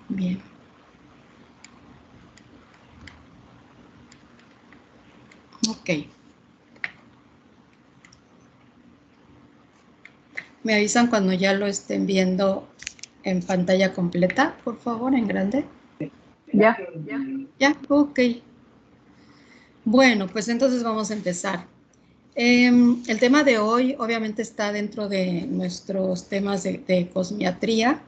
Bien. Ok. Me avisan cuando ya lo estén viendo en pantalla completa, por favor, en grande. Ya. Ya, ok. Bueno, pues entonces vamos a empezar. El tema de hoy obviamente está dentro de nuestros temas de cosmiatría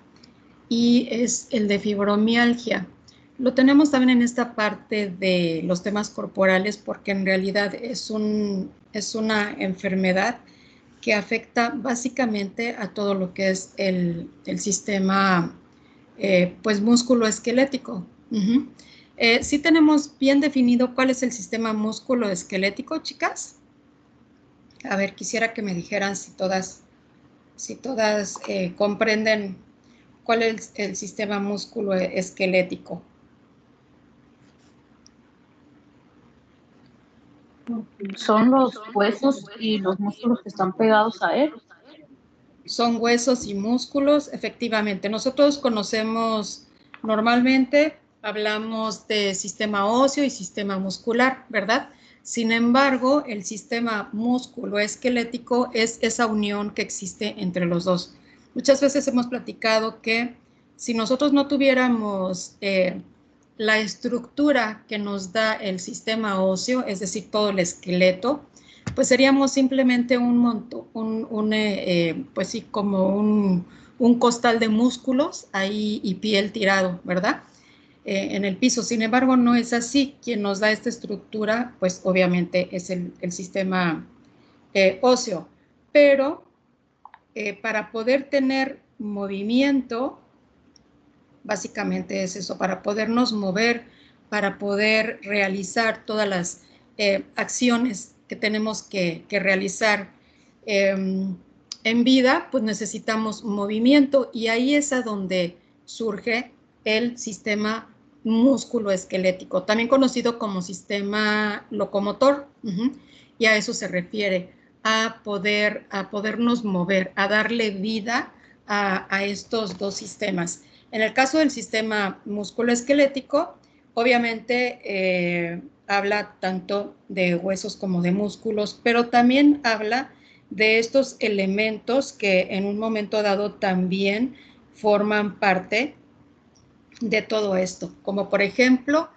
y es el de fibromialgia. Lo tenemos también en esta parte de los temas corporales porque en realidad es una enfermedad que afecta básicamente a todo lo que es el sistema pues músculo-esquelético. ¿Sí tenemos bien definido cuál es el sistema músculo-esquelético, chicas? A ver, quisiera que me dijeran si todas comprenden cuál es el sistema músculo-esquelético. Son los huesos y los músculos que están pegados a él. Son huesos y músculos, efectivamente. Nosotros conocemos, normalmente hablamos de sistema óseo y sistema muscular, ¿verdad? Sin embargo, el sistema músculo-esquelético es esa unión que existe entre los dos. Muchas veces hemos platicado que si nosotros no tuviéramos la estructura que nos da el sistema óseo, es decir, todo el esqueleto, pues seríamos simplemente pues sí, como un costal de músculos ahí y piel tirado, ¿verdad? En el piso. Sin embargo, no es así. Quien nos da esta estructura, pues obviamente es el sistema óseo. Pero para poder tener movimiento, básicamente es eso, para podernos mover, para poder realizar todas las acciones que tenemos que realizar en vida, pues necesitamos movimiento y ahí es a donde surge el sistema músculo-esquelético, también conocido como sistema locomotor, y a eso se refiere, a podernos mover, a darle vida a estos dos sistemas. En el caso del sistema musculoesquelético, obviamente habla tanto de huesos como de músculos, pero también habla de estos elementos que en un momento dado también forman parte de todo esto, como por ejemplo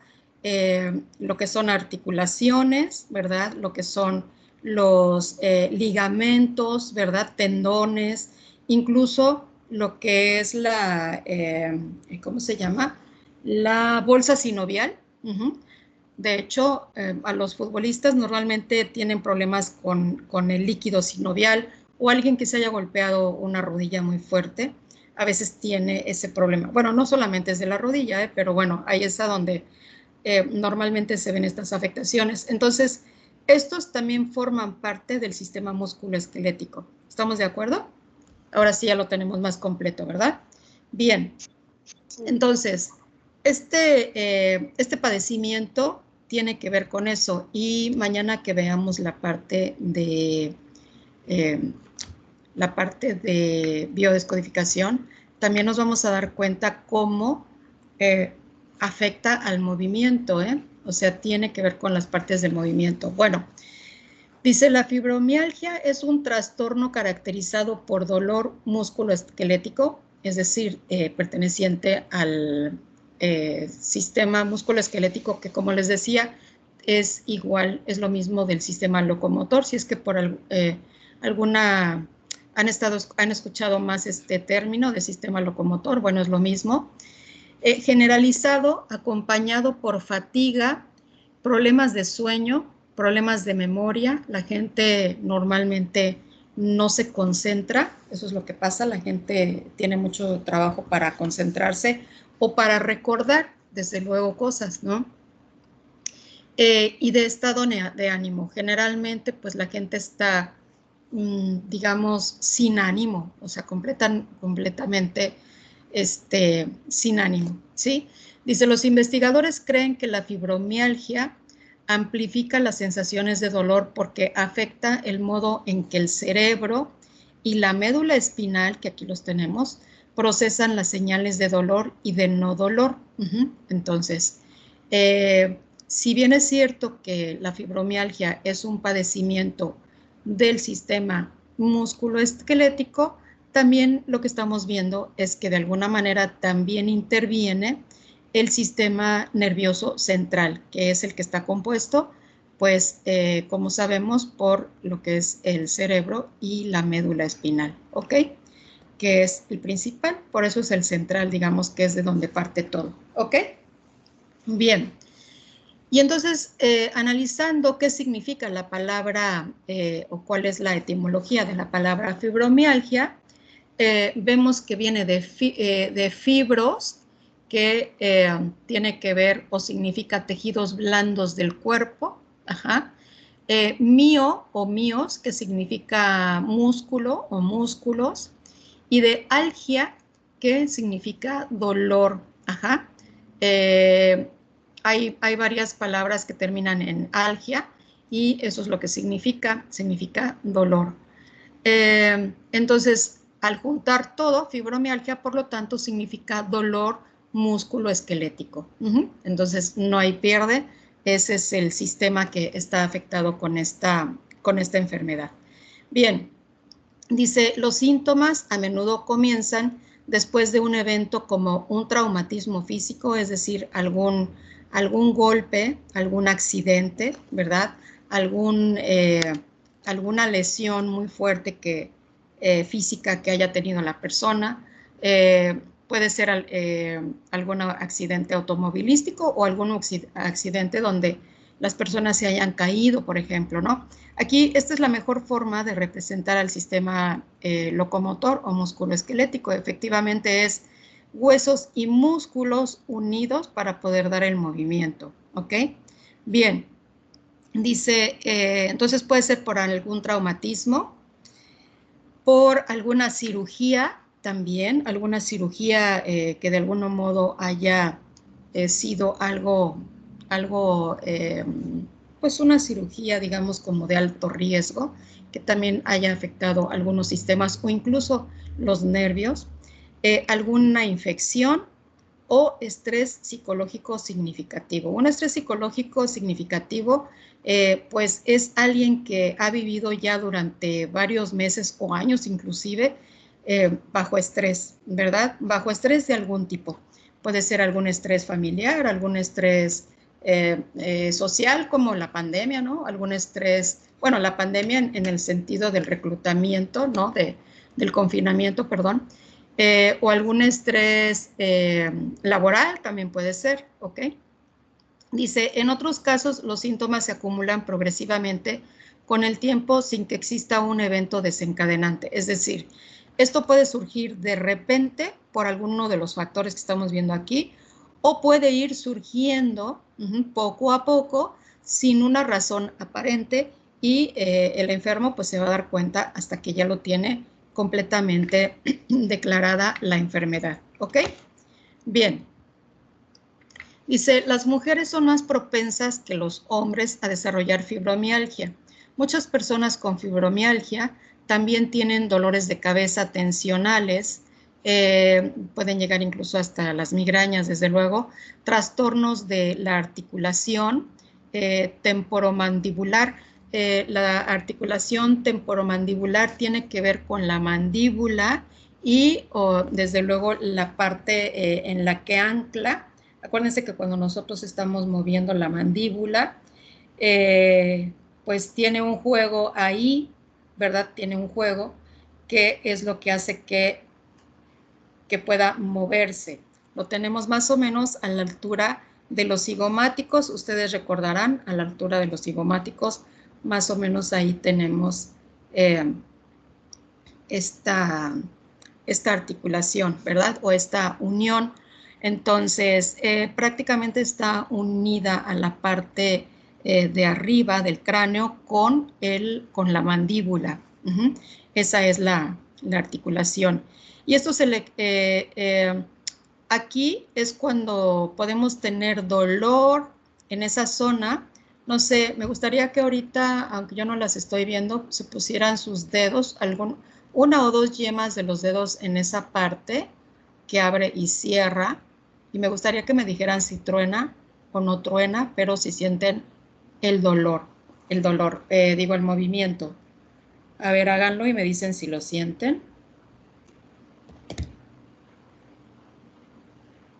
lo que son articulaciones, ¿verdad? Lo que son los ligamentos, ¿verdad? Tendones, incluso lo que es ¿cómo se llama? La bolsa sinovial. De hecho, a los futbolistas normalmente tienen problemas con el líquido sinovial o alguien que se haya golpeado una rodilla muy fuerte, a veces tiene ese problema. Bueno, no solamente es de la rodilla, pero bueno, ahí es a donde normalmente se ven estas afectaciones. Entonces, estos también forman parte del sistema musculoesquelético. ¿Estamos de acuerdo? Ahora sí ya lo tenemos más completo, ¿verdad? Bien, entonces, este padecimiento tiene que ver con eso y mañana que veamos eh, la parte de biodescodificación, también nos vamos a dar cuenta cómo afecta al movimiento, o sea, tiene que ver con las partes del movimiento. Bueno, dice, la fibromialgia es un trastorno caracterizado por dolor musculoesquelético, es decir, perteneciente al sistema musculoesquelético que, como les decía, es igual, es lo mismo del sistema locomotor. Si es que por alguna han escuchado más este término de sistema locomotor, bueno, es lo mismo. Generalizado, acompañado por fatiga, problemas de sueño, problemas de memoria. La gente normalmente no se concentra, eso es lo que pasa, la gente tiene mucho trabajo para concentrarse o para recordar, desde luego, cosas, ¿no? Y de estado de ánimo. Generalmente, pues la gente está, digamos, sin ánimo, o sea, completamente sin ánimo, ¿sí? Dice, los investigadores creen que la fibromialgia amplifica las sensaciones de dolor porque afecta el modo en que el cerebro y la médula espinal, que aquí los tenemos, procesan las señales de dolor y de no dolor. Entonces, si bien es cierto que la fibromialgia es un padecimiento del sistema musculoesquelético, también lo que estamos viendo es que de alguna manera también interviene el sistema nervioso central, que es el que está compuesto, pues, como sabemos, por lo que es el cerebro y la médula espinal, ¿ok? Que es el principal, por eso es el central, digamos, que es de donde parte todo, ¿ok? Bien. Y entonces, analizando qué significa la palabra o cuál es la etimología de la palabra fibromialgia, vemos que viene de fibros, que tiene que ver o significa tejidos blandos del cuerpo, mio o mios, que significa músculo o músculos, y de algia, que significa dolor, hay varias palabras que terminan en algia y eso es lo que significa dolor. Entonces, al juntar todo, fibromialgia, por lo tanto, significa dolor músculo-esquelético. Entonces, no hay pierde, ese es el sistema que está afectado con esta enfermedad. Bien, dice, los síntomas a menudo comienzan después de un evento como un traumatismo físico, es decir, algún golpe, algún accidente, ¿verdad? Alguna lesión muy fuerte física que haya tenido la persona. Puede ser algún accidente automovilístico o algún accidente donde las personas se hayan caído, por ejemplo, ¿no? Aquí, esta es la mejor forma de representar al sistema locomotor o musculoesquelético. Efectivamente, es huesos y músculos unidos para poder dar el movimiento, ¿ok? Bien, dice, entonces puede ser por algún traumatismo, por alguna cirugía también, alguna cirugía que de algún modo haya sido algo pues una cirugía, digamos, como de alto riesgo, que también haya afectado algunos sistemas o incluso los nervios, alguna infección o estrés psicológico significativo. Un estrés psicológico significativo, pues es alguien que ha vivido ya durante varios meses o años inclusive bajo estrés, ¿verdad? Bajo estrés de algún tipo. Puede ser algún estrés familiar, algún estrés social como la pandemia, ¿no? Algún estrés, bueno, la pandemia en el sentido del reclutamiento, ¿no? Del confinamiento, perdón. O algún estrés laboral también puede ser, ¿ok? Dice, en otros casos los síntomas se acumulan progresivamente con el tiempo sin que exista un evento desencadenante. Es decir, esto puede surgir de repente por alguno de los factores que estamos viendo aquí o puede ir surgiendo poco a poco sin una razón aparente y el enfermo pues se va a dar cuenta hasta que ya lo tiene completamente declarada la enfermedad, ¿ok? Bien. Dice, las mujeres son más propensas que los hombres a desarrollar fibromialgia. Muchas personas con fibromialgia también tienen dolores de cabeza tensionales, pueden llegar incluso hasta las migrañas, desde luego, trastornos de la articulación temporomandibular. La articulación temporomandibular tiene que ver con la mandíbula y desde luego la parte en la que ancla. Acuérdense que cuando nosotros estamos moviendo la mandíbula, pues tiene un juego ahí, ¿verdad? Tiene un juego que es lo que hace que pueda moverse. Lo tenemos más o menos a la altura de los cigomáticos. Ustedes recordarán, a la altura de los cigomáticos, más o menos ahí tenemos esta articulación, ¿verdad? O esta unión. Entonces, prácticamente está unida a la parte de arriba del cráneo con la mandíbula. Esa es la articulación. Y esto aquí es cuando podemos tener dolor en esa zona. No sé, me gustaría que ahorita, aunque yo no las estoy viendo, se pusieran sus dedos, una o dos yemas de los dedos en esa parte, que abre y cierra. Y me gustaría que me dijeran si truena o no truena, pero si sienten el dolor, digo, el movimiento. A ver, háganlo y me dicen si lo sienten.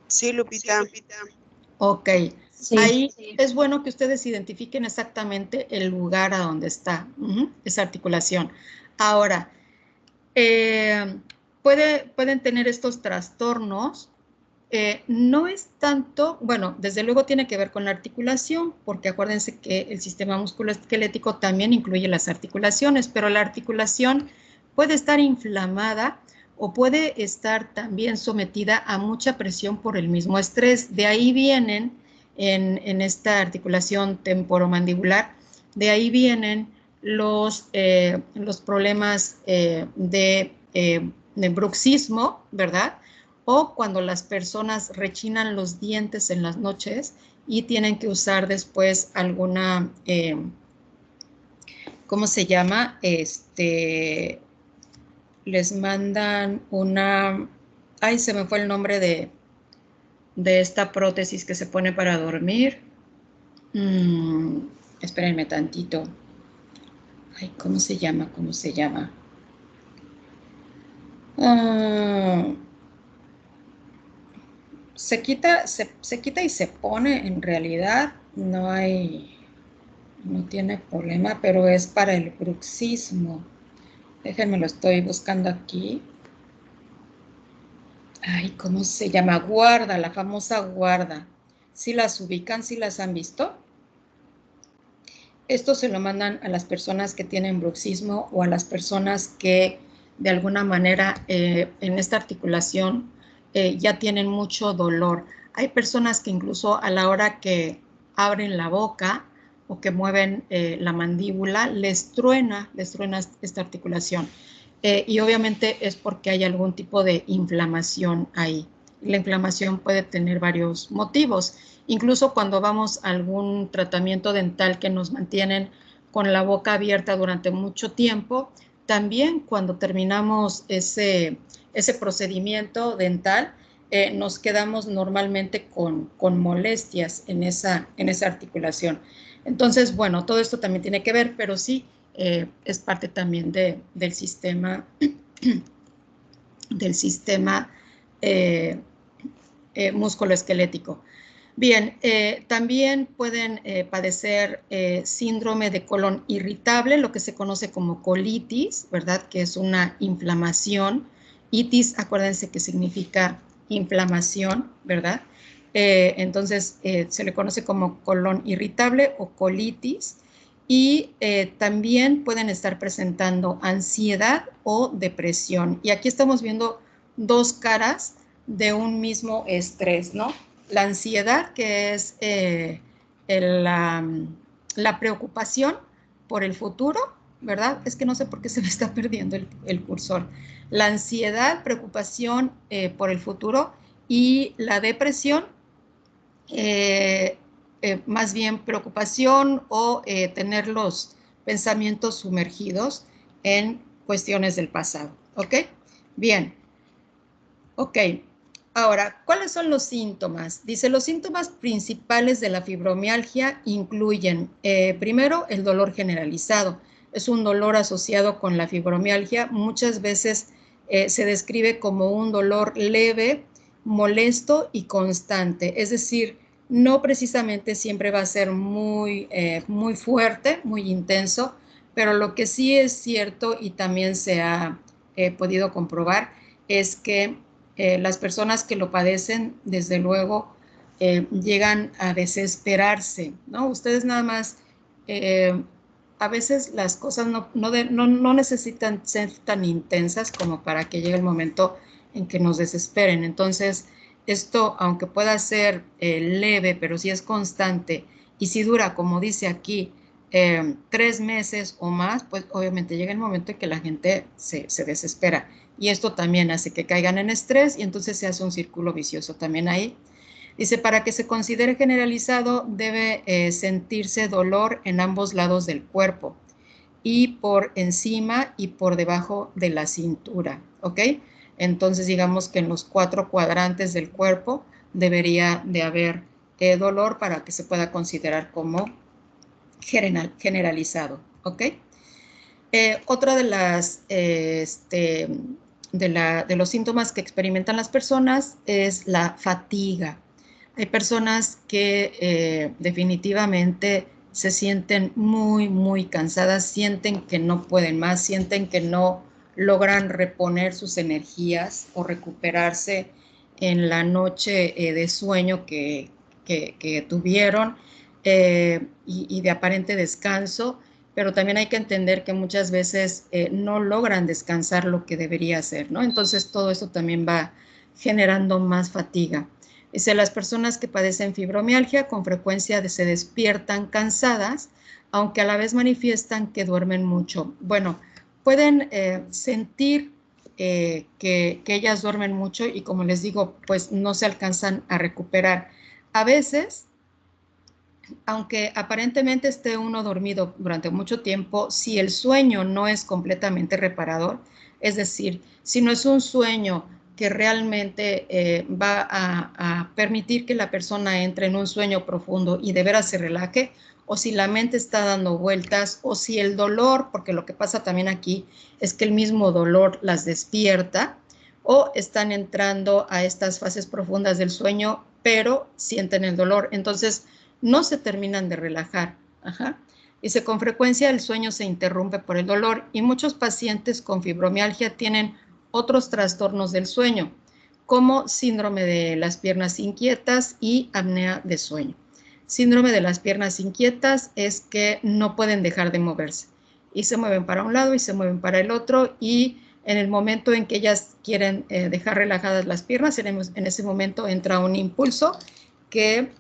Sí, Lupita. Ok. Sí. Ahí es bueno que ustedes identifiquen exactamente el lugar a donde está esa articulación. Ahora, pueden tener estos trastornos. No es tanto, bueno, desde luego tiene que ver con la articulación, porque acuérdense que el sistema musculoesquelético también incluye las articulaciones, pero la articulación puede estar inflamada o puede estar también sometida a mucha presión por el mismo estrés. De ahí vienen, en esta articulación temporomandibular, de ahí vienen los problemas de bruxismo, ¿verdad? O cuando las personas rechinan los dientes en las noches y tienen que usar después alguna, ¿cómo se llama? Les mandan una, ay, se me fue el nombre de esta prótesis que se pone para dormir. Espérenme tantito. Ay, ¿cómo se llama? ¿Cómo se llama? Se quita y se pone, en realidad no tiene problema, pero es para el bruxismo. Déjenme, lo estoy buscando aquí. Ay, ¿cómo se llama? Guarda, la famosa guarda. ¿Sí las ubican? ¿Sí las han visto? Esto se lo mandan a las personas que tienen bruxismo o a las personas que de alguna manera en esta articulación ya tienen mucho dolor. Hay personas que incluso a la hora que abren la boca o que mueven la mandíbula, les truena esta articulación. Y obviamente es porque hay algún tipo de inflamación ahí. La inflamación puede tener varios motivos. Incluso cuando vamos a algún tratamiento dental que nos mantienen con la boca abierta durante mucho tiempo, también cuando terminamos ese procedimiento dental, nos quedamos normalmente con molestias en esa articulación. Entonces, bueno, todo esto también tiene que ver, pero sí es parte también del sistema musculoesquelético. Bien, también pueden padecer síndrome de colon irritable, lo que se conoce como colitis, ¿verdad? Que es una inflamación. Itis, acuérdense que significa inflamación, ¿verdad? Entonces, se le conoce como colon irritable o colitis. Y también pueden estar presentando ansiedad o depresión. Y aquí estamos viendo dos caras de un mismo estrés, ¿no? La ansiedad, que es la preocupación por el futuro, ¿verdad? Es que no sé por qué se me está perdiendo el cursor. La ansiedad, preocupación por el futuro, y la depresión, más bien preocupación o tener los pensamientos sumergidos en cuestiones del pasado, ¿ok? Bien, ok. Ahora, ¿cuáles son los síntomas? Dice, los síntomas principales de la fibromialgia incluyen, primero, el dolor generalizado. Es un dolor asociado con la fibromialgia. Muchas veces se describe como un dolor leve, molesto y constante. Es decir, no precisamente siempre va a ser muy fuerte, muy intenso, pero lo que sí es cierto y también se ha podido comprobar es que las personas que lo padecen, desde luego, llegan a desesperarse, ¿no? Ustedes nada más, a veces las cosas no necesitan ser tan intensas como para que llegue el momento en que nos desesperen. Entonces, esto, aunque pueda ser leve, pero si es constante y si dura, como dice aquí, 3 meses o más, pues obviamente llega el momento en que la gente se desespera. Y esto también hace que caigan en estrés y entonces se hace un círculo vicioso también ahí. Dice, para que se considere generalizado, debe sentirse dolor en ambos lados del cuerpo y por encima y por debajo de la cintura, ¿ok? Entonces, digamos que en los 4 cuadrantes del cuerpo debería de haber dolor para que se pueda considerar como generalizado, ¿ok? Otra de los síntomas que experimentan las personas es la fatiga. Hay personas que definitivamente se sienten muy, muy cansadas, sienten que no pueden más, sienten que no logran reponer sus energías o recuperarse en la noche de sueño que tuvieron y de aparente descanso, pero también hay que entender que muchas veces no logran descansar lo que debería hacer, ¿no? Entonces todo eso también va generando más fatiga. Dice, las personas que padecen fibromialgia con frecuencia se despiertan cansadas, aunque a la vez manifiestan que duermen mucho. Bueno, pueden sentir que ellas duermen mucho y, como les digo, pues no se alcanzan a recuperar. A veces, aunque aparentemente esté uno dormido durante mucho tiempo, si el sueño no es completamente reparador, es decir, si no es un sueño que realmente va a permitir que la persona entre en un sueño profundo y de veras se relaje, o si la mente está dando vueltas, o si el dolor, porque lo que pasa también aquí es que el mismo dolor las despierta, o están entrando a estas fases profundas del sueño, pero sienten el dolor. Entonces, no se terminan de relajar. Ajá. Dice, con frecuencia el sueño se interrumpe por el dolor y muchos pacientes con fibromialgia tienen otros trastornos del sueño, como síndrome de las piernas inquietas y apnea de sueño. Síndrome de las piernas inquietas es que no pueden dejar de moverse y se mueven para un lado y se mueven para el otro, y en el momento en que ellas quieren dejar relajadas las piernas, en ese momento entra un impulso que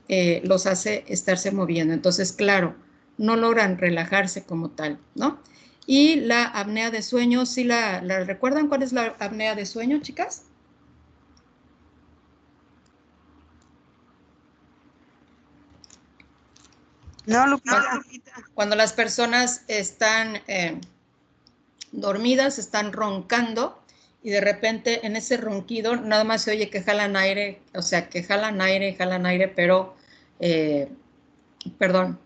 los hace estarse moviendo. Entonces, claro, no logran relajarse como tal, ¿no? Y la apnea de sueño, ¿sí la recuerdan cuál es la apnea de sueño, chicas? No, Lupita. Cuando las personas están dormidas, están roncando, y de repente en ese ronquido nada más se oye que jalan aire, o sea, que jalan aire, pero, perdón,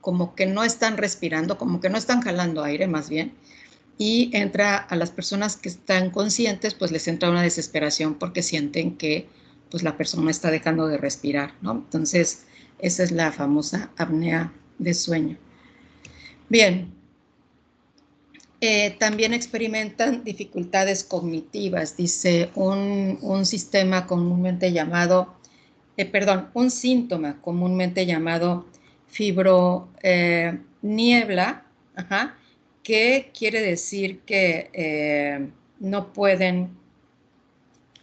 como que no están respirando, como que no están jalando aire más bien, y entra a las personas que están conscientes, pues les entra una desesperación porque sienten que pues la persona está dejando de respirar, ¿no? Entonces, esa es la famosa apnea de sueño. Bien, también experimentan dificultades cognitivas, dice un sistema comúnmente llamado, un síntoma comúnmente llamado fibroniebla, que quiere decir que no pueden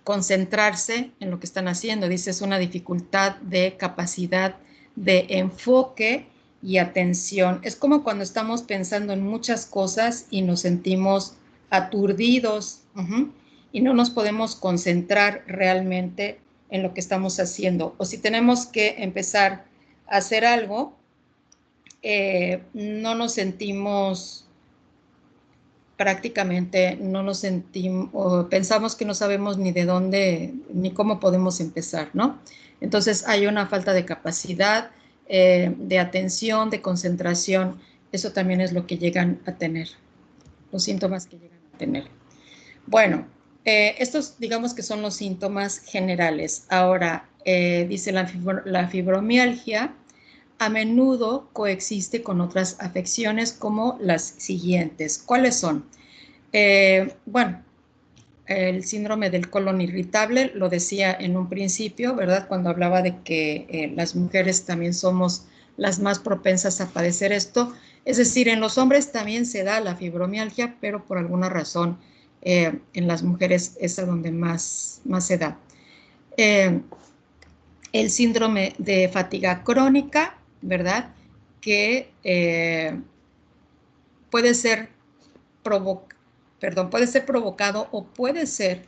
concentrarse en lo que están haciendo. Dice, es una dificultad de capacidad de enfoque y atención. Es como cuando estamos pensando en muchas cosas y nos sentimos aturdidos, y no nos podemos concentrar realmente en lo que estamos haciendo. O si tenemos que empezar a hacer algo, no nos sentimos, prácticamente no nos sentimos, o pensamos que no sabemos ni de dónde, ni cómo podemos empezar, ¿no? Entonces hay una falta de capacidad, de atención, de concentración. Eso también es lo que llegan a tener, los síntomas que llegan a tener. Bueno, estos digamos que son los síntomas generales. Ahora, dice la fibromialgia a menudo coexiste con otras afecciones como las siguientes. ¿Cuáles son? Bueno, el síndrome del colon irritable, lo decía en un principio, ¿verdad? Cuando hablaba de que las mujeres también somos las más propensas a padecer esto. Es decir, en los hombres también se da la fibromialgia, pero por alguna razón en las mujeres es a donde más se da. El síndrome de fatiga crónica, ¿verdad? Que puede ser provocado, o puede ser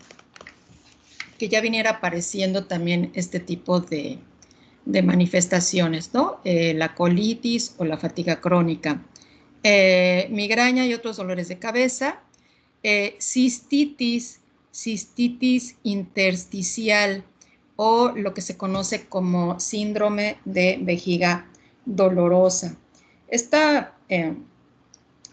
que ya viniera apareciendo también este tipo de manifestaciones, ¿no? La colitis o la fatiga crónica, migraña y otros dolores de cabeza, cistitis cistitis intersticial o lo que se conoce como síndrome de vejiga dolorosa. Esta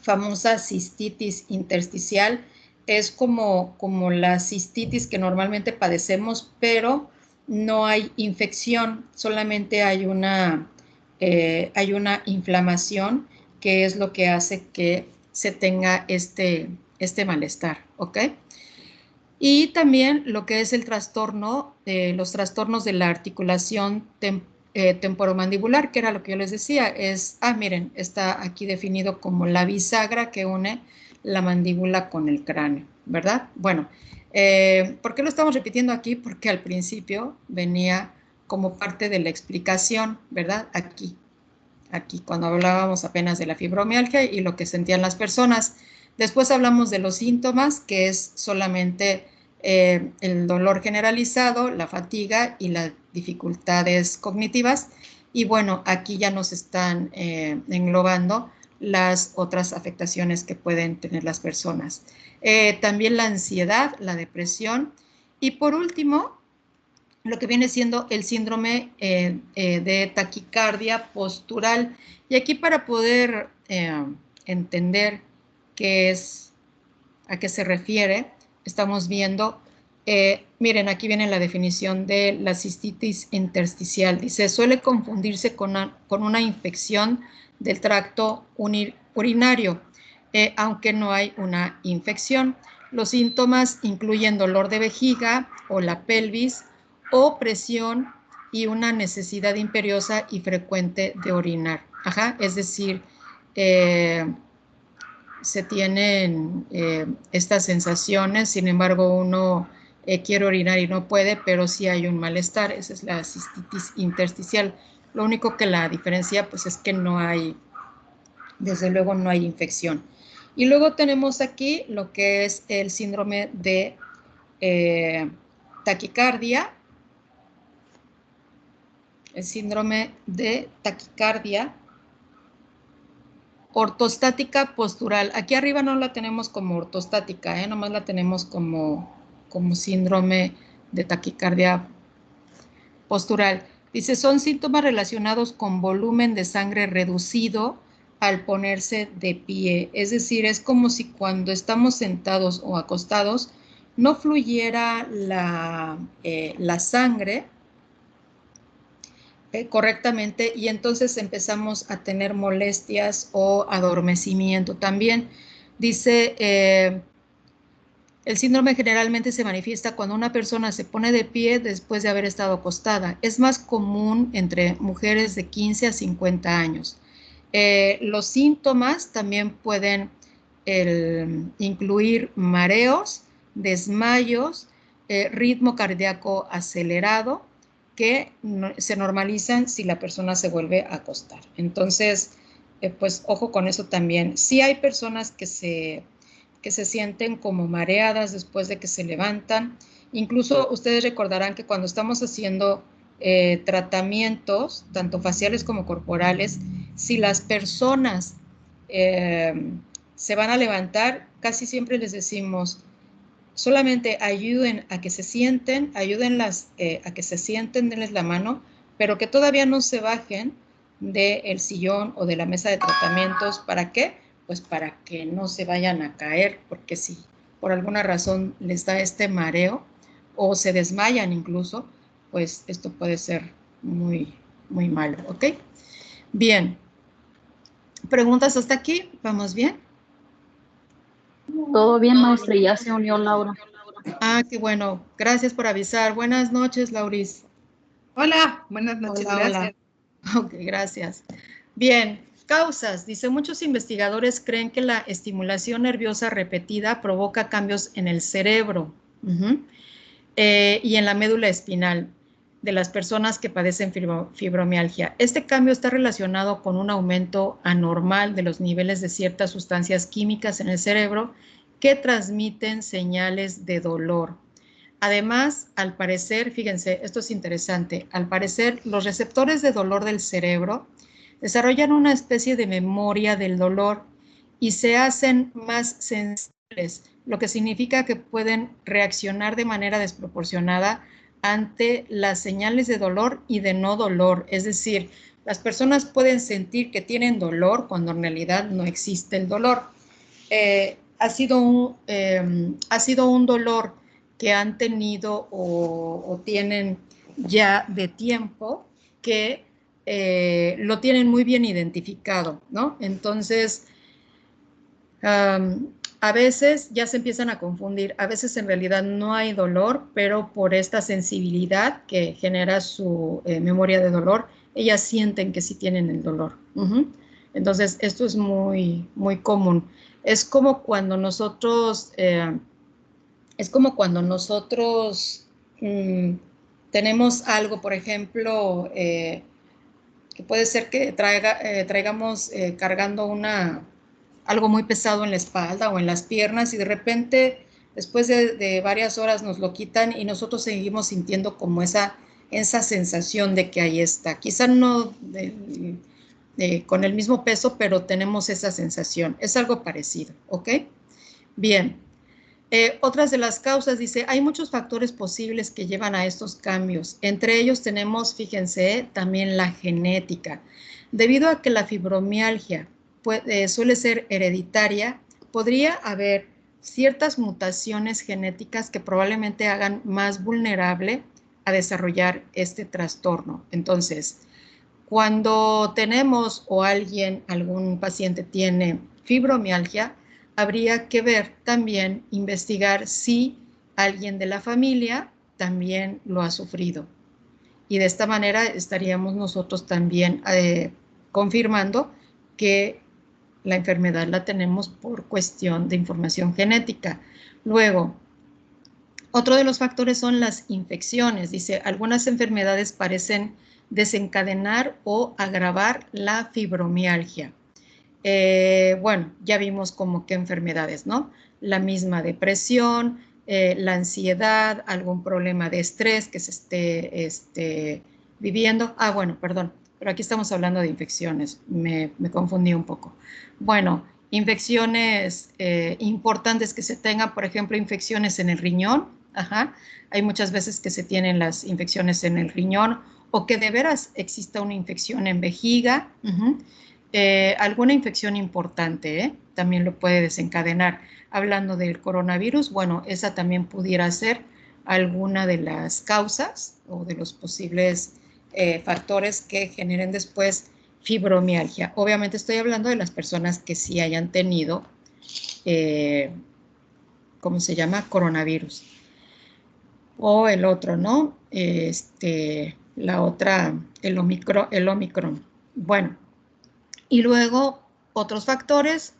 famosa cistitis intersticial es como la cistitis que normalmente padecemos, pero no hay infección, solamente hay una inflamación que es lo que hace que se tenga este malestar, ¿ok? Y también lo que es el trastorno, los trastornos de la articulación temporomandibular, que era lo que yo les decía, es, miren, está aquí definido como la bisagra que une la mandíbula con el cráneo, ¿verdad? Bueno, ¿por qué lo estamos repitiendo aquí? Porque al principio venía como parte de la explicación, ¿verdad? Aquí, cuando hablábamos apenas de la fibromialgia y lo que sentían las personas. Después hablamos de los síntomas, que es solamente el dolor generalizado, la fatiga y las dificultades cognitivas. Y bueno, aquí ya nos están englobando las otras afectaciones que pueden tener las personas. También la ansiedad, la depresión. Y por último, lo que viene siendo el síndrome de taquicardia postural. Y aquí para poder entender a qué se refiere, estamos viendo, miren, aquí viene la definición de la cistitis intersticial. Dice, suele confundirse con una infección del tracto urinario, aunque no hay una infección. Los síntomas incluyen dolor de vejiga o la pelvis, o presión y una necesidad imperiosa y frecuente de orinar. Es decir, se tienen estas sensaciones, sin embargo uno quiere orinar y no puede, pero sí hay un malestar. Esa es la cistitis intersticial. Lo único que la diferencia pues es que no hay, desde luego no hay infección. Y luego tenemos aquí lo que es el síndrome de taquicardia, el síndrome de taquicardia ortostática postural. Aquí arriba no la tenemos como ortostática, nomás la tenemos como síndrome de taquicardia postural. Dice, son síntomas relacionados con volumen de sangre reducido al ponerse de pie. Es decir, es como si cuando estamos sentados o acostados no fluyera la sangre correctamente, y entonces empezamos a tener molestias o adormecimiento. También dice, el síndrome generalmente se manifiesta cuando una persona se pone de pie después de haber estado acostada. Es más común entre mujeres de 15 a 50 años. Los síntomas también pueden incluir mareos, desmayos, ritmo cardíaco acelerado, que se normalizan si la persona se vuelve a acostar. Entonces, pues ojo con eso también. Sí hay personas que se sienten como mareadas después de que se levantan. Incluso ustedes recordarán que cuando estamos haciendo tratamientos, tanto faciales como corporales, si las personas se van a levantar, casi siempre les decimos, solamente ayuden a que se sienten, ayúdenlas a que se sienten, denles la mano, pero que todavía no se bajen del sillón o de la mesa de tratamientos. ¿Para qué? Pues para que no se vayan a caer, porque si por alguna razón les da este mareo o se desmayan incluso, pues esto puede ser muy, muy malo, ¿ok? Bien. ¿Preguntas hasta aquí? ¿Vamos bien? Todo bien, maestra, ya se unió Laura. Qué bueno. Gracias por avisar. Buenas noches, Lauris. Hola, buenas noches, Hola, gracias. Hola. Ok, gracias. Bien, causas. Dice, muchos investigadores creen que la estimulación nerviosa repetida provoca cambios en el cerebro y en la médula espinal de las personas que padecen fibromialgia. Este cambio está relacionado con un aumento anormal de los niveles de ciertas sustancias químicas en el cerebro que transmiten señales de dolor. Además, al parecer, fíjense, esto es interesante, al parecer los receptores de dolor del cerebro desarrollan una especie de memoria del dolor y se hacen más sensibles lo que significa que pueden reaccionar de manera desproporcionada ante las señales de dolor y de no dolor. Es decir, las personas pueden sentir que tienen dolor cuando en realidad no existe el dolor. Ha sido un dolor que han tenido o tienen ya de tiempo que lo tienen muy bien identificado, ¿no? Entonces, a veces ya se empiezan a confundir, a veces en realidad no hay dolor, pero por esta sensibilidad que genera su memoria de dolor, ellas sienten que sí tienen el dolor. Entonces, esto es muy, muy común. Es como cuando nosotros, tenemos algo, por ejemplo, que puede ser que traigamos cargando algo muy pesado en la espalda o en las piernas y de repente, después de varias horas nos lo quitan y nosotros seguimos sintiendo como esa sensación de que ahí está. Quizá no con el mismo peso, pero tenemos esa sensación. Es algo parecido, ¿ok? Bien. Otras de las causas, dice, hay muchos factores posibles que llevan a estos cambios. Entre ellos tenemos, fíjense, también la genética. Debido a que la fibromialgia suele ser hereditaria, podría haber ciertas mutaciones genéticas que probablemente hagan más vulnerable a desarrollar este trastorno. Entonces, cuando tenemos o algún paciente tiene fibromialgia, habría que ver también, investigar si alguien de la familia también lo ha sufrido. Y de esta manera estaríamos nosotros también confirmando que la enfermedad la tenemos por cuestión de información genética. Luego, otro de los factores son las infecciones. Dice, algunas enfermedades parecen desencadenar o agravar la fibromialgia. Bueno, ya vimos como qué enfermedades, ¿no? La misma depresión, la ansiedad, algún problema de estrés que se esté viviendo. Ah, bueno, perdón, pero aquí estamos hablando de infecciones, me confundí un poco. Bueno, infecciones importantes que se tengan, por ejemplo, infecciones en el riñón. Ajá. Hay muchas veces que se tienen las infecciones en el riñón o que de veras exista una infección en vejiga. Alguna infección importante también lo puede desencadenar. Hablando del coronavirus, bueno, esa también pudiera ser alguna de las causas o de los posibles factores que generen después fibromialgia. Obviamente estoy hablando de las personas que sí hayan tenido, ¿cómo se llama? Coronavirus. O el otro, ¿no? La otra, el Omicron. Bueno, y luego otros factores,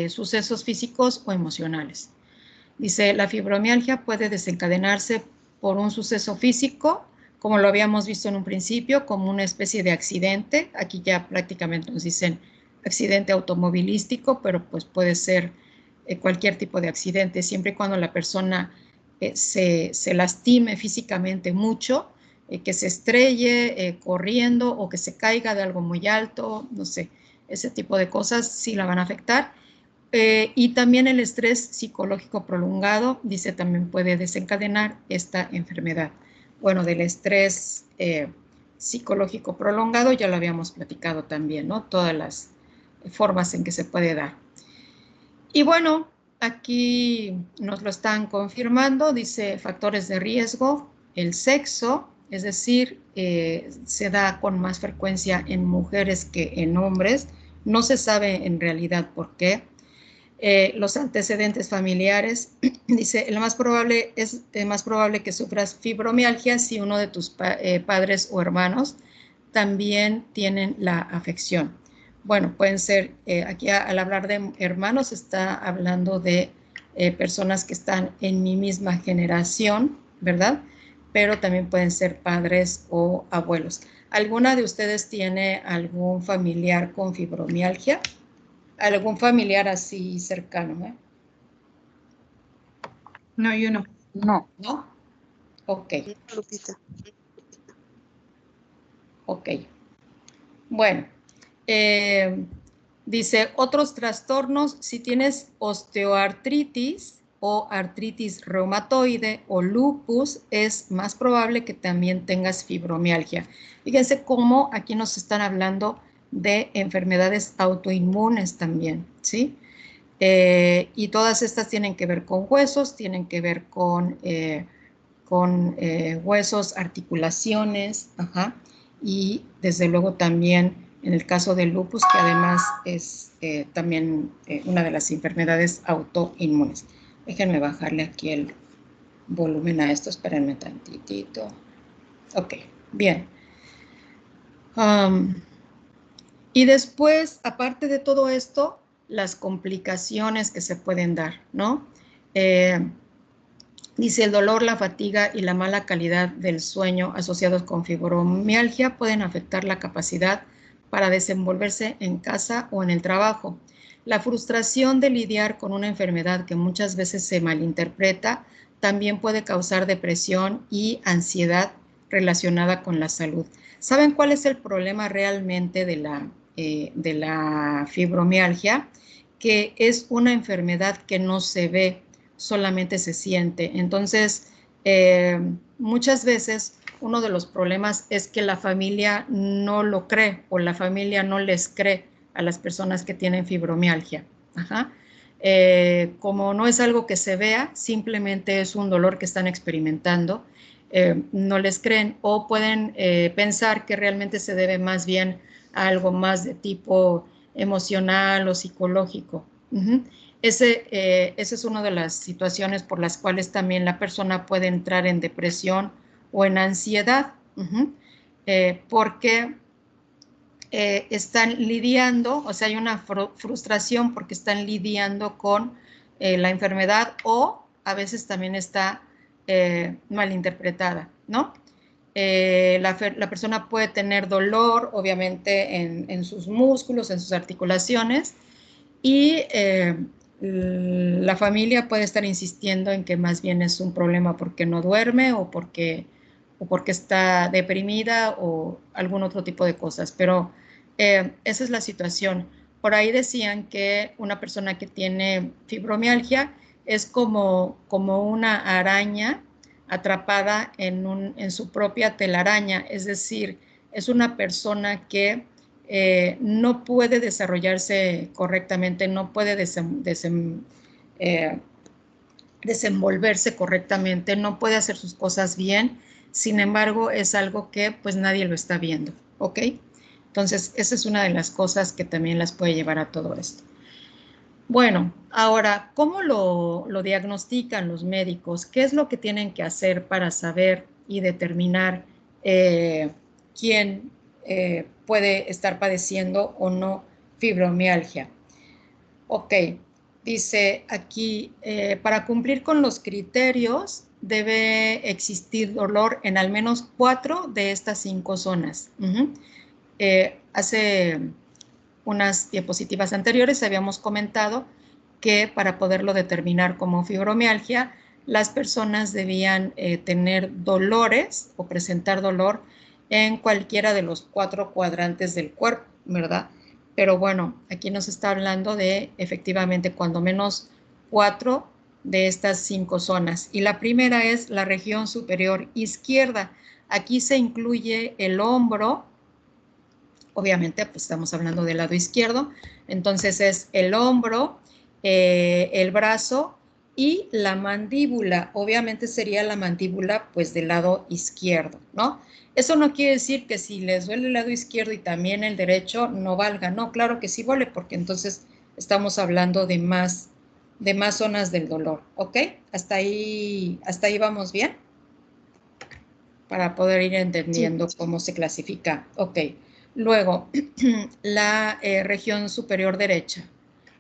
sucesos físicos o emocionales. Dice, la fibromialgia puede desencadenarse por un suceso físico, como lo habíamos visto en un principio, como una especie de accidente. Aquí ya prácticamente nos dicen accidente automovilístico, pero pues puede ser cualquier tipo de accidente, siempre y cuando la persona se lastime físicamente mucho, que se estrelle corriendo o que se caiga de algo muy alto, no sé, ese tipo de cosas sí la van a afectar. Y también el estrés psicológico prolongado, dice, también puede desencadenar esta enfermedad. Bueno, del estrés psicológico prolongado ya lo habíamos platicado también, ¿no? Todas las formas en que se puede dar. Y bueno, aquí nos lo están confirmando, dice factores de riesgo, el sexo, es decir, se da con más frecuencia en mujeres que en hombres, no se sabe en realidad por qué. Los antecedentes familiares, dice, es más probable que sufras fibromialgia si uno de tus padres o hermanos también tienen la afección. Bueno, pueden ser, aquí al hablar de hermanos, está hablando de personas que están en mi misma generación, ¿verdad? Pero también pueden ser padres o abuelos. ¿Alguna de ustedes tiene algún familiar con fibromialgia? ¿Algún familiar así cercano? No, yo no. No. ¿No? Ok, Lupita. ok. Bueno, dice, otros trastornos, si tienes osteoartritis, o artritis reumatoide o lupus, es más probable que también tengas fibromialgia. Fíjense cómo aquí nos están hablando de enfermedades autoinmunes también, ¿sí? Y todas estas tienen que ver con huesos, tienen que ver con huesos, articulaciones, ajá, y desde luego también en el caso del lupus, que además es también una de las enfermedades autoinmunes. Déjenme bajarle aquí el volumen a esto, espérenme tantitito. Ok, bien. Y después, aparte de todo esto, las complicaciones que se pueden dar, ¿no? Dice, el dolor, la fatiga y la mala calidad del sueño asociados con fibromialgia pueden afectar la capacidad para desenvolverse en casa o en el trabajo. La frustración de lidiar con una enfermedad que muchas veces se malinterpreta también puede causar depresión y ansiedad relacionada con la salud. ¿Saben cuál es el problema realmente de la fibromialgia? Que es una enfermedad que no se ve, solamente se siente. Entonces, muchas veces uno de los problemas es que la familia no lo cree o la familia no les cree a las personas que tienen fibromialgia. Ajá. Como no es algo que se vea, simplemente es un dolor que están experimentando, no les creen o pueden pensar que realmente se debe más bien a algo más de tipo emocional o psicológico. Esa es una de las situaciones por las cuales también la persona puede entrar en depresión o en ansiedad, porque están lidiando, o sea, hay una frustración porque están lidiando con la enfermedad o a veces también está malinterpretada, ¿no? La persona puede tener dolor, obviamente, en sus músculos, en sus articulaciones, y la familia puede estar insistiendo en que más bien es un problema porque no duerme o porque está deprimida o algún otro tipo de cosas. Pero esa es la situación. Por ahí decían que una persona que tiene fibromialgia es como una araña atrapada en su propia telaraña, es decir, es una persona que no puede desarrollarse correctamente, no puede desenvolverse correctamente, no puede hacer sus cosas bien, sin embargo, es algo que pues nadie lo está viendo, ¿ok? Entonces, esa es una de las cosas que también las puede llevar a todo esto. Bueno, ahora, ¿cómo lo diagnostican los médicos? ¿Qué es lo que tienen que hacer para saber y determinar quién puede estar padeciendo o no fibromialgia? Ok, dice aquí, para cumplir con los criterios debe existir dolor en al menos 4 de estas 5 zonas. Hace unas diapositivas anteriores habíamos comentado que para poderlo determinar como fibromialgia, las personas debían tener dolores o presentar dolor en cualquiera de los 4 cuadrantes del cuerpo, ¿verdad? Pero bueno, aquí nos está hablando de efectivamente cuando menos 4 de estas 5 zonas. Y la primera es la región superior izquierda. Aquí se incluye el hombro, obviamente pues estamos hablando del lado izquierdo, entonces es el hombro, el brazo y la mandíbula, obviamente sería la mandíbula pues del lado izquierdo, ¿no? Eso no quiere decir que si les duele el lado izquierdo y también el derecho no valga, no, claro que sí vale, porque entonces estamos hablando de más zonas del dolor, ¿ok? Hasta ahí vamos bien, para poder ir entendiendo cómo se clasifica, ok. Luego, la región superior derecha.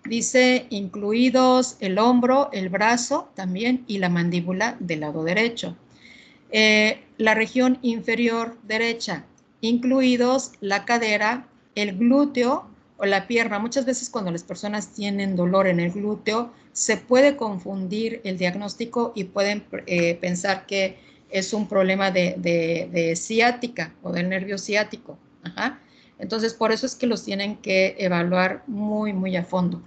Dice incluidos el hombro, el brazo también y la mandíbula del lado derecho. La región inferior derecha, incluidos la cadera, el glúteo o la pierna. Muchas veces cuando las personas tienen dolor en el glúteo, se puede confundir el diagnóstico y pueden pensar que es un problema de ciática o del nervio ciático. Ajá. Entonces, por eso es que los tienen que evaluar muy, muy a fondo.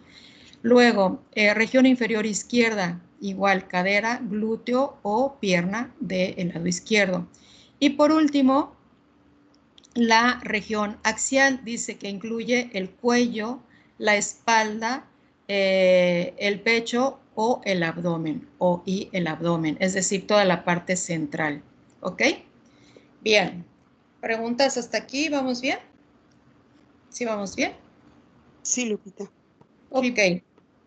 Luego, región inferior izquierda, igual cadera, glúteo o pierna del lado izquierdo. Y por último, la región axial dice que incluye el cuello, la espalda, el pecho o el abdomen, y el abdomen, es decir, toda la parte central. ¿Ok? Bien. ¿Preguntas hasta aquí? ¿Vamos bien? ¿Sí vamos bien? Sí, Lupita. Ok,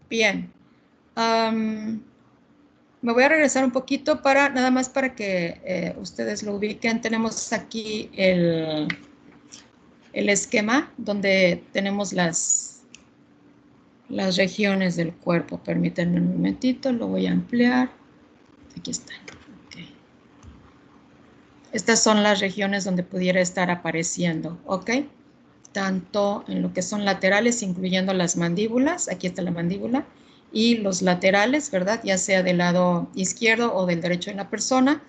bien. Me voy a regresar un poquito nada más para que ustedes lo ubiquen. Tenemos aquí el esquema donde tenemos las regiones del cuerpo. Permítanme un momentito, lo voy a ampliar. Aquí está. Okay. Estas son las regiones donde pudiera estar apareciendo, ¿ok? Tanto en lo que son laterales, incluyendo las mandíbulas, aquí está la mandíbula, y los laterales, ¿verdad? Ya sea del lado izquierdo o del derecho de la persona,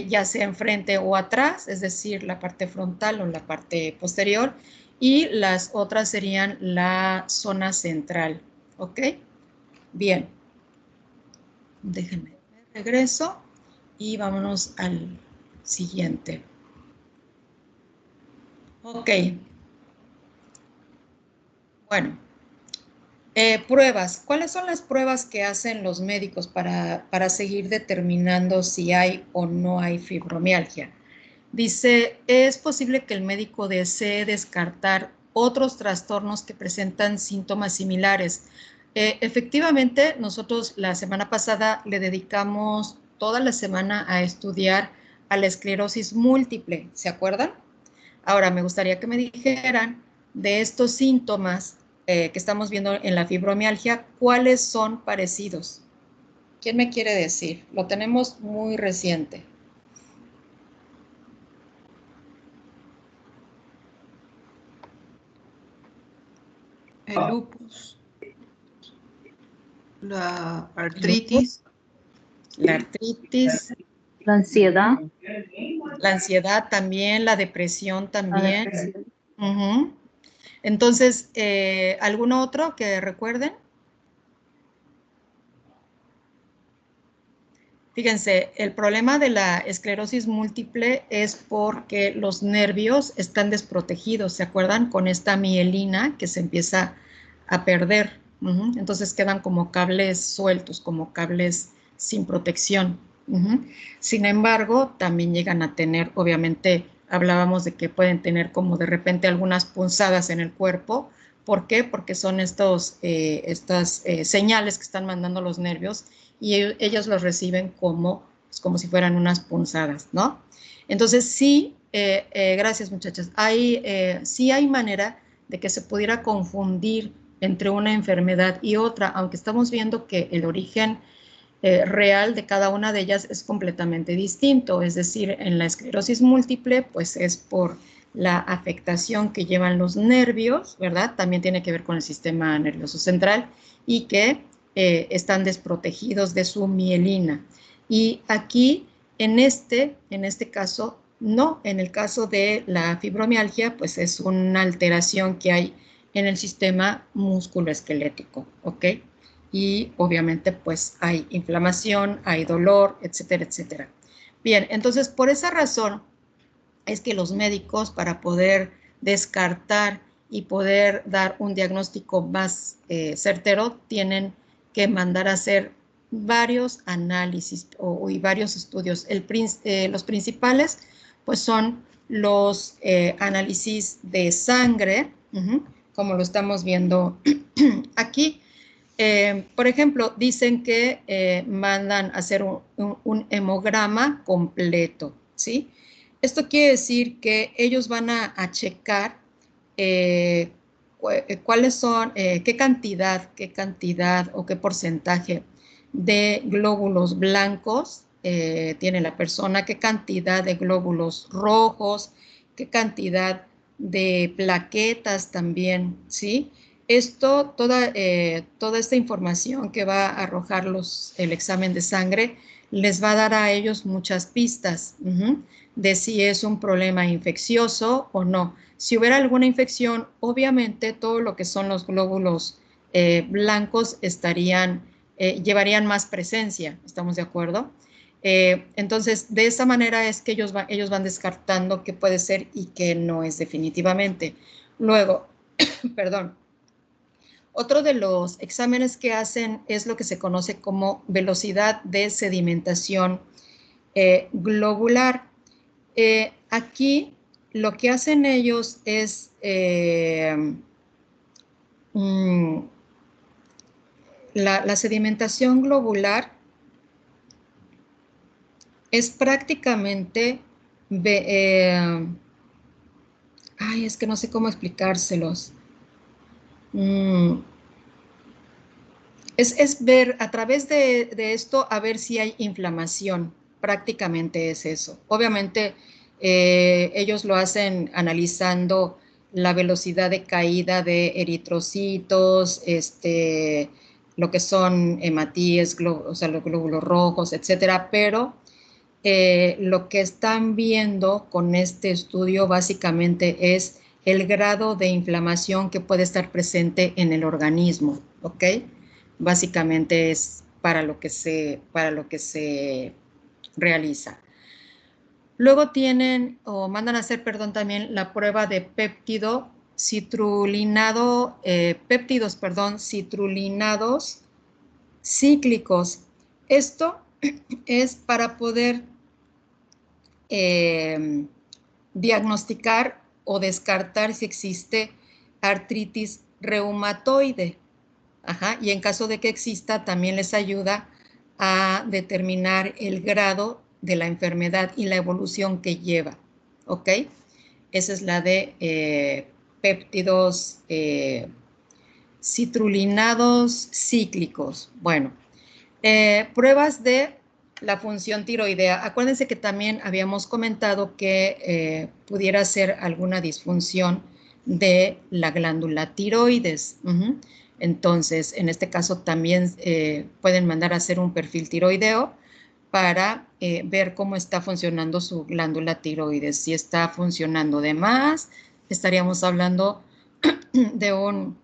ya sea enfrente o atrás, es decir, la parte frontal o la parte posterior, y las otras serían la zona central, ¿ok? Bien. Déjenme, regreso y vámonos al siguiente. Ok. Bueno. Pruebas. ¿Cuáles son las pruebas que hacen los médicos para seguir determinando si hay o no hay fibromialgia? Dice, es posible que el médico desee descartar otros trastornos que presentan síntomas similares. Efectivamente, nosotros la semana pasada le dedicamos toda la semana a estudiar a la esclerosis múltiple, ¿se acuerdan? Ahora, me gustaría que me dijeran de estos síntomas que estamos viendo en la fibromialgia, ¿cuáles son parecidos? ¿Quién me quiere decir? Lo tenemos muy reciente. El lupus, la artritis. La artritis. La ansiedad. La ansiedad también, la depresión también. La depresión. Uh-huh. Entonces, ¿alguno otro que recuerden? Fíjense, el problema de la esclerosis múltiple es porque los nervios están desprotegidos, ¿se acuerdan? Con esta mielina que se empieza a perder. Entonces quedan como cables sueltos, como cables sin protección. Sin embargo, también llegan a tener, obviamente, hablábamos de que pueden tener como de repente algunas punzadas en el cuerpo. ¿Por qué? Porque son estas señales que están mandando los nervios y ellos los reciben como si fueran unas punzadas, ¿no? Entonces, sí, gracias muchachas, sí hay manera de que se pudiera confundir entre una enfermedad y otra, aunque estamos viendo que el origen real de cada una de ellas es completamente distinto, es decir, en la esclerosis múltiple, pues es por la afectación que llevan los nervios, ¿verdad? También tiene que ver con el sistema nervioso central y que están desprotegidos de su mielina. Y aquí, en este caso, no, en el caso de la fibromialgia, pues es una alteración que hay en el sistema musculoesquelético, ¿ok? Y obviamente pues hay inflamación, hay dolor, etcétera, etcétera. Bien, entonces por esa razón es que los médicos para poder descartar y poder dar un diagnóstico más certero tienen que mandar a hacer varios análisis y varios estudios. Los principales pues son los análisis de sangre, como lo estamos viendo aquí. Por ejemplo, dicen que mandan a hacer un hemograma completo, ¿sí? Esto quiere decir que ellos van a checar cuáles son, qué cantidad o qué porcentaje de glóbulos blancos tiene la persona, qué cantidad de glóbulos rojos, qué cantidad de plaquetas también, ¿sí? Toda esta información que va a arrojar el examen de sangre, les va a dar a ellos muchas pistas de si es un problema infeccioso o no. Si hubiera alguna infección, obviamente todo lo que son los glóbulos blancos llevarían más presencia, ¿estamos de acuerdo? Entonces, de esa manera es que ellos van descartando qué puede ser y qué no es definitivamente. Luego, perdón, otro de los exámenes que hacen es lo que se conoce como velocidad de sedimentación globular. Aquí lo que hacen ellos es la sedimentación globular es prácticamente, es que no sé cómo explicárselos. Es ver a través de esto a ver si hay inflamación, prácticamente es eso. Obviamente ellos lo hacen analizando la velocidad de caída de eritrocitos, lo que son hematíes, o sea, los glóbulos rojos, etcétera, pero lo que están viendo con este estudio básicamente es el grado de inflamación que puede estar presente en el organismo, ¿ok? Básicamente es para lo que se realiza. Luego tienen, o mandan a hacer, perdón, también la prueba de péptidos citrulinados cíclicos. Esto es para poder diagnosticar o descartar si existe artritis reumatoide. Y en caso de que exista, también les ayuda a determinar el grado de la enfermedad y la evolución que lleva. ¿Ok? Esa es la de péptidos citrulinados cíclicos. Bueno, pruebas de la función tiroidea. Acuérdense que también habíamos comentado que pudiera ser alguna disfunción de la glándula tiroides. Entonces, en este caso también pueden mandar a hacer un perfil tiroideo para ver cómo está funcionando su glándula tiroides. Si está funcionando de más, estaríamos hablando de un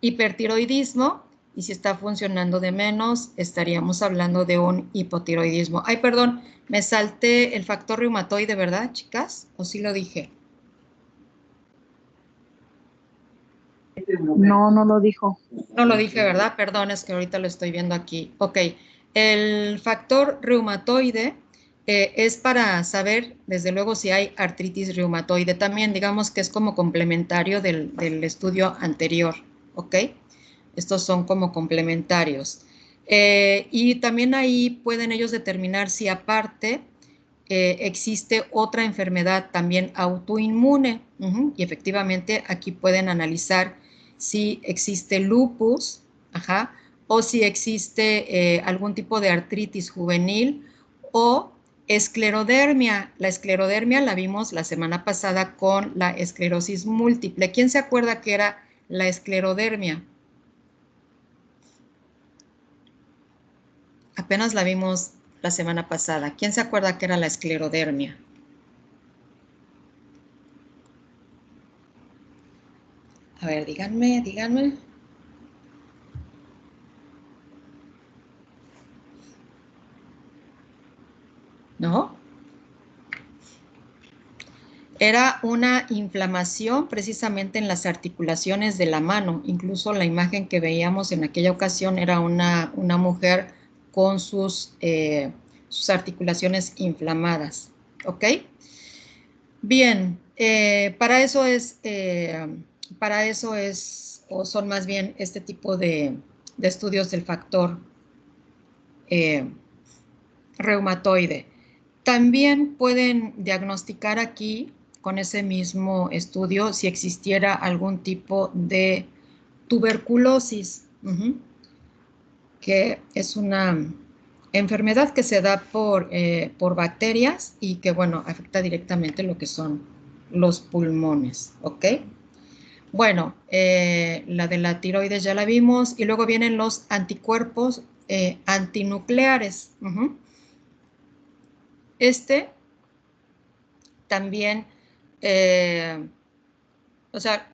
hipertiroidismo, y si está funcionando de menos, estaríamos hablando de un hipotiroidismo. Ay, perdón, me salté el factor reumatoide, ¿verdad, chicas? ¿O sí lo dije? No, no lo dijo. No lo dije, ¿verdad? Perdón, es que ahorita lo estoy viendo aquí. Ok, el factor reumatoide es para saber, desde luego, si hay artritis reumatoide. También digamos que es como complementario del estudio anterior, ¿ok? Estos son como complementarios. Y también ahí pueden ellos determinar si aparte existe otra enfermedad también autoinmune. Y efectivamente aquí pueden analizar si existe lupus, o si existe algún tipo de artritis juvenil o esclerodermia. La esclerodermia la vimos la semana pasada con la esclerosis múltiple. ¿Quién se acuerda que era la esclerodermia? Apenas la vimos la semana pasada. ¿Quién se acuerda que era la esclerodermia? A ver, díganme. ¿No? Era una inflamación precisamente en las articulaciones de la mano. Incluso la imagen que veíamos en aquella ocasión era una mujer con sus articulaciones inflamadas. ¿Ok? Bien, para eso es, o son más bien este tipo de estudios del factor reumatoide. También pueden diagnosticar aquí, con ese mismo estudio, si existiera algún tipo de tuberculosis, que es una enfermedad que se da por bacterias y que, bueno, afecta directamente lo que son los pulmones, ¿ok? Bueno, la de la tiroides ya la vimos, y luego vienen los anticuerpos antinucleares. También, o sea,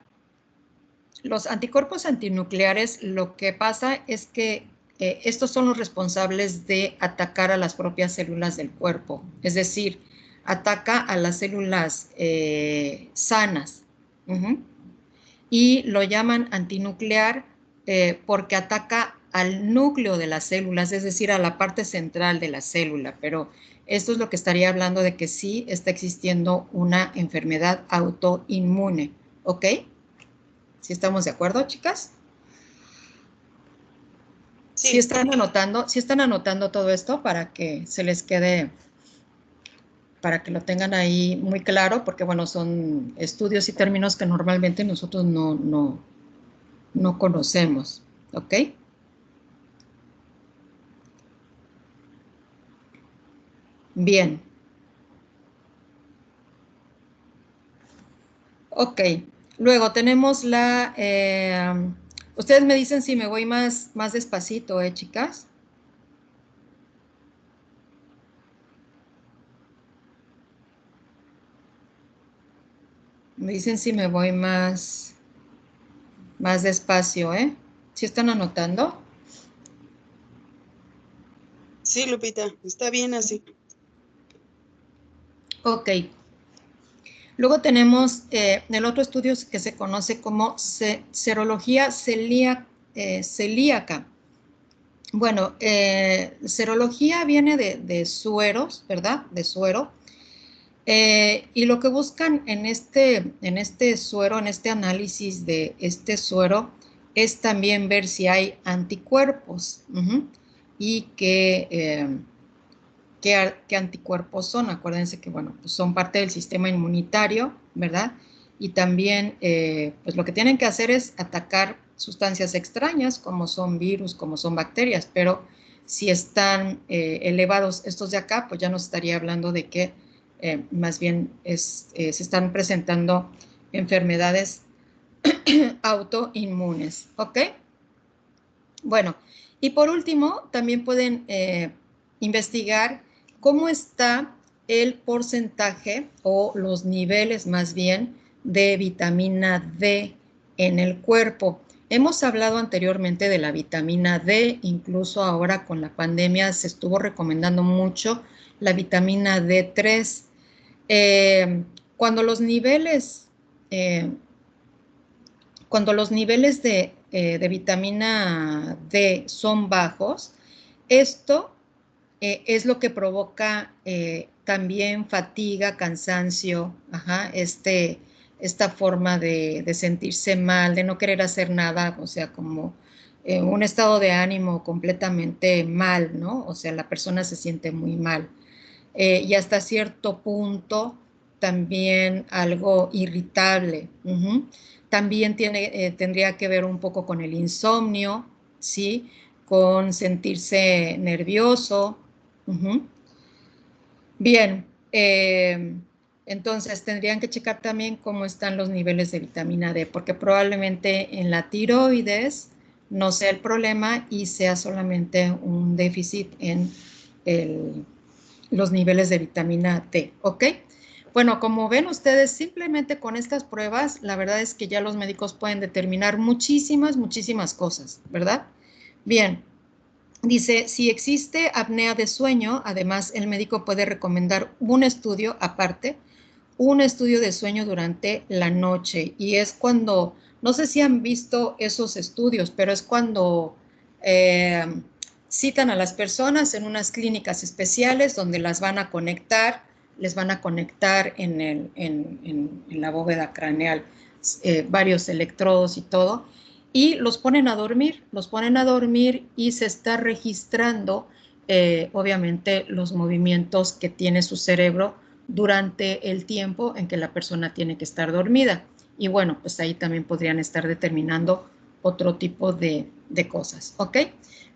Los anticuerpos antinucleares, lo que pasa es que estos son los responsables de atacar a las propias células del cuerpo, es decir, ataca a las células sanas. Y lo llaman antinuclear porque ataca al núcleo de las células, es decir, a la parte central de la célula, pero esto es lo que estaría hablando de que sí está existiendo una enfermedad autoinmune, ¿ok? ¿Sí estamos de acuerdo, chicas? Sí. ¿Sí están anotando todo esto para que se les quede, para que lo tengan ahí muy claro? Porque, bueno, son estudios y términos que normalmente nosotros no conocemos, ¿ok? Bien. Ok. Luego tenemos la... ustedes me dicen si me voy más despacito, chicas? Me dicen si me voy más despacio, ¿eh? ¿Sí están anotando? Sí, Lupita, está bien así. Ok. Luego tenemos el otro estudio que se conoce como serología celíaca. Bueno, serología viene de sueros, ¿verdad? De suero. Y lo que buscan en este suero, en este análisis de este suero, es también ver si hay anticuerpos y qué anticuerpos son. Acuérdense que, bueno, pues son parte del sistema inmunitario, ¿verdad? Y también, pues lo que tienen que hacer es atacar sustancias extrañas, como son virus, como son bacterias, pero si están elevados estos de acá, pues ya nos estaría hablando de que más bien se están presentando enfermedades autoinmunes, ¿ok? Bueno, y por último, también pueden investigar cómo está el porcentaje o los niveles más bien de vitamina D en el cuerpo. Hemos hablado anteriormente de la vitamina D, incluso ahora con la pandemia se estuvo recomendando mucho la vitamina D3. Cuando los niveles eh, de vitamina D son bajos, esto es lo que provoca también fatiga, cansancio, esta forma de sentirse mal, de no querer hacer nada, o sea, como un estado de ánimo completamente mal, ¿no? O sea, la persona se siente muy mal. Y hasta cierto punto también algo irritable. También tendría que ver un poco con el insomnio, ¿sí? Con sentirse nervioso. Bien, entonces tendrían que checar también cómo están los niveles de vitamina D, porque probablemente en la tiroides no sea el problema y sea solamente un déficit en los niveles de vitamina D, ¿ok? Bueno, como ven ustedes, simplemente con estas pruebas, la verdad es que ya los médicos pueden determinar muchísimas cosas, ¿verdad? Bien, dice, si existe apnea de sueño, además el médico puede recomendar un estudio aparte, un estudio de sueño durante la noche. Y es cuando, no sé si han visto esos estudios, pero es cuando citan a las personas en unas clínicas especiales donde las van a conectar, les van a conectar en la bóveda craneal varios electrodos y todo, y los ponen a dormir y se está registrando obviamente los movimientos que tiene su cerebro durante el tiempo en que la persona tiene que estar dormida. Y bueno, pues ahí también podrían estar determinando otro tipo de cosas, ¿ok?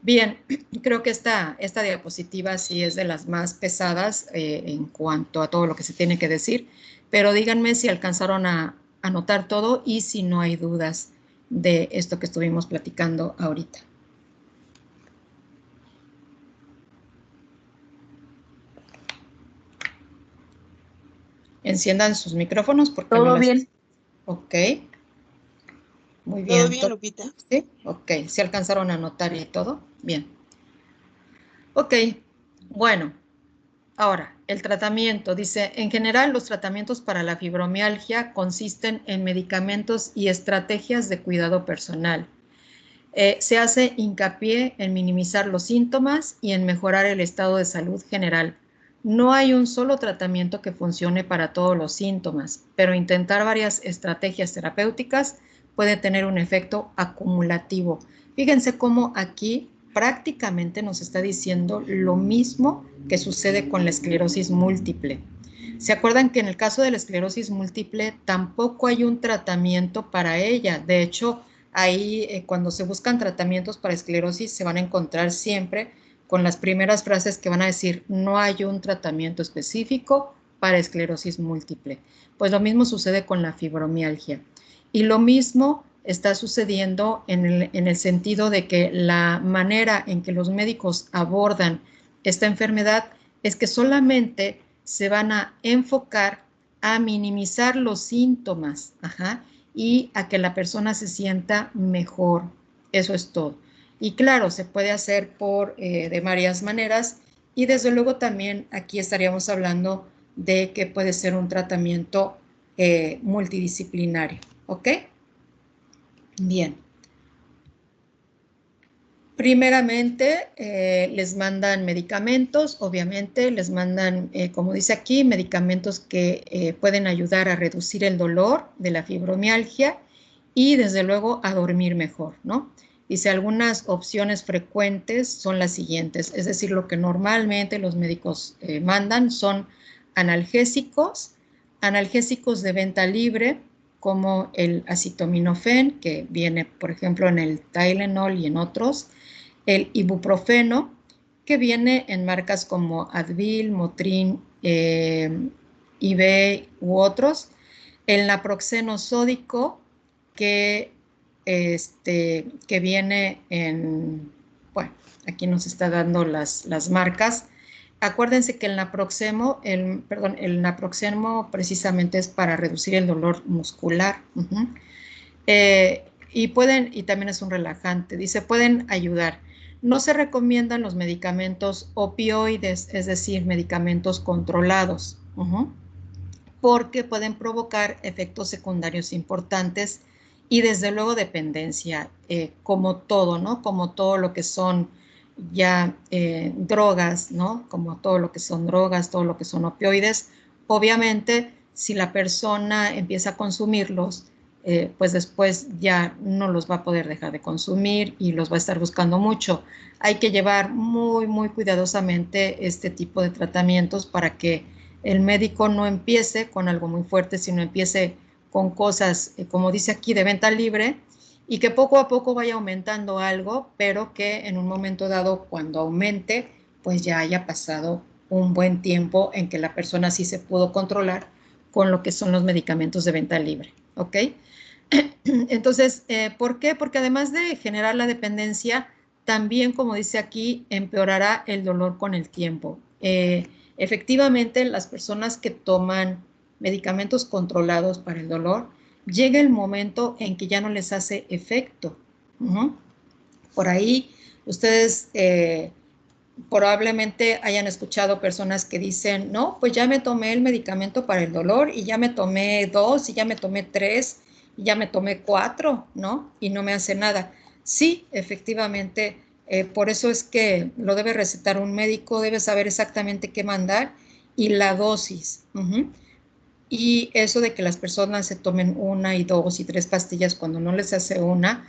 Bien, creo que esta diapositiva sí es de las más pesadas en cuanto a todo lo que se tiene que decir, pero díganme si alcanzaron a anotar todo y si no hay dudas de esto que estuvimos platicando ahorita. Enciendan sus micrófonos porque no Todo las... bien. Ok. Muy bien. ¿Todo bien, Lupita? Sí, ok. ¿Se alcanzaron a anotar y todo? Bien. Ok, bueno. Ahora, el tratamiento. Dice, en general, los tratamientos para la fibromialgia consisten en medicamentos y estrategias de cuidado personal. Se hace hincapié en minimizar los síntomas y en mejorar el estado de salud general. No hay un solo tratamiento que funcione para todos los síntomas, pero intentar varias estrategias terapéuticas puede tener un efecto acumulativo. Fíjense cómo aquí prácticamente nos está diciendo lo mismo que sucede con la esclerosis múltiple. ¿Se acuerdan que en el caso de la esclerosis múltiple tampoco hay un tratamiento para ella? De hecho, ahí cuando se buscan tratamientos para esclerosis se van a encontrar siempre con las primeras frases que van a decir no hay un tratamiento específico para esclerosis múltiple. Pues lo mismo sucede con la fibromialgia. Y lo mismo está sucediendo en el sentido de que la manera en que los médicos abordan esta enfermedad es que solamente se van a enfocar a minimizar los síntomas, y a que la persona se sienta mejor. Eso es todo. Y claro, se puede hacer de varias maneras y desde luego también aquí estaríamos hablando de que puede ser un tratamiento multidisciplinario. ¿Ok? Bien. Primeramente, les mandan medicamentos, obviamente, les mandan, como dice aquí, medicamentos que pueden ayudar a reducir el dolor de la fibromialgia y, desde luego, a dormir mejor, ¿no? Dice, algunas opciones frecuentes son las siguientes, es decir, lo que normalmente los médicos mandan son analgésicos de venta libre, como el acetaminofén, que viene, por ejemplo, en el Tylenol y en otros, el ibuprofeno, que viene en marcas como Advil, Motrin, IV u otros, el naproxeno sódico, que viene en, bueno, aquí nos está dando las marcas. Acuérdense que el naproxeno precisamente es para reducir el dolor muscular. Y también es un relajante. Dice, pueden ayudar. No se recomiendan los medicamentos opioides, es decir, medicamentos controlados, porque pueden provocar efectos secundarios importantes y desde luego dependencia, como todo, ¿no? Como todo lo que son ya drogas, ¿no? Como todo lo que son drogas, todo lo que son opioides. Obviamente, si la persona empieza a consumirlos, pues después ya no los va a poder dejar de consumir y los va a estar buscando mucho. Hay que llevar muy, muy cuidadosamente este tipo de tratamientos para que el médico no empiece con algo muy fuerte, sino empiece con cosas, como dice aquí, de venta libre, y que poco a poco vaya aumentando algo, pero que en un momento dado, cuando aumente, pues ya haya pasado un buen tiempo en que la persona sí se pudo controlar con lo que son los medicamentos de venta libre, ¿ok? Entonces, ¿por qué? Porque además de generar la dependencia, también, como dice aquí, empeorará el dolor con el tiempo. Efectivamente, las personas que toman medicamentos controlados para el dolor, llega el momento en que ya no les hace efecto. Por ahí, ustedes probablemente hayan escuchado personas que dicen, no, pues ya me tomé el medicamento para el dolor y ya me tomé 2 y ya me tomé 3 y ya me tomé 4, ¿no? Y no me hace nada. Sí, efectivamente, por eso es que lo debe recetar un médico, debe saber exactamente qué mandar y la dosis. Y eso de que las personas se tomen 1 y 2 y 3 pastillas cuando no les hace una,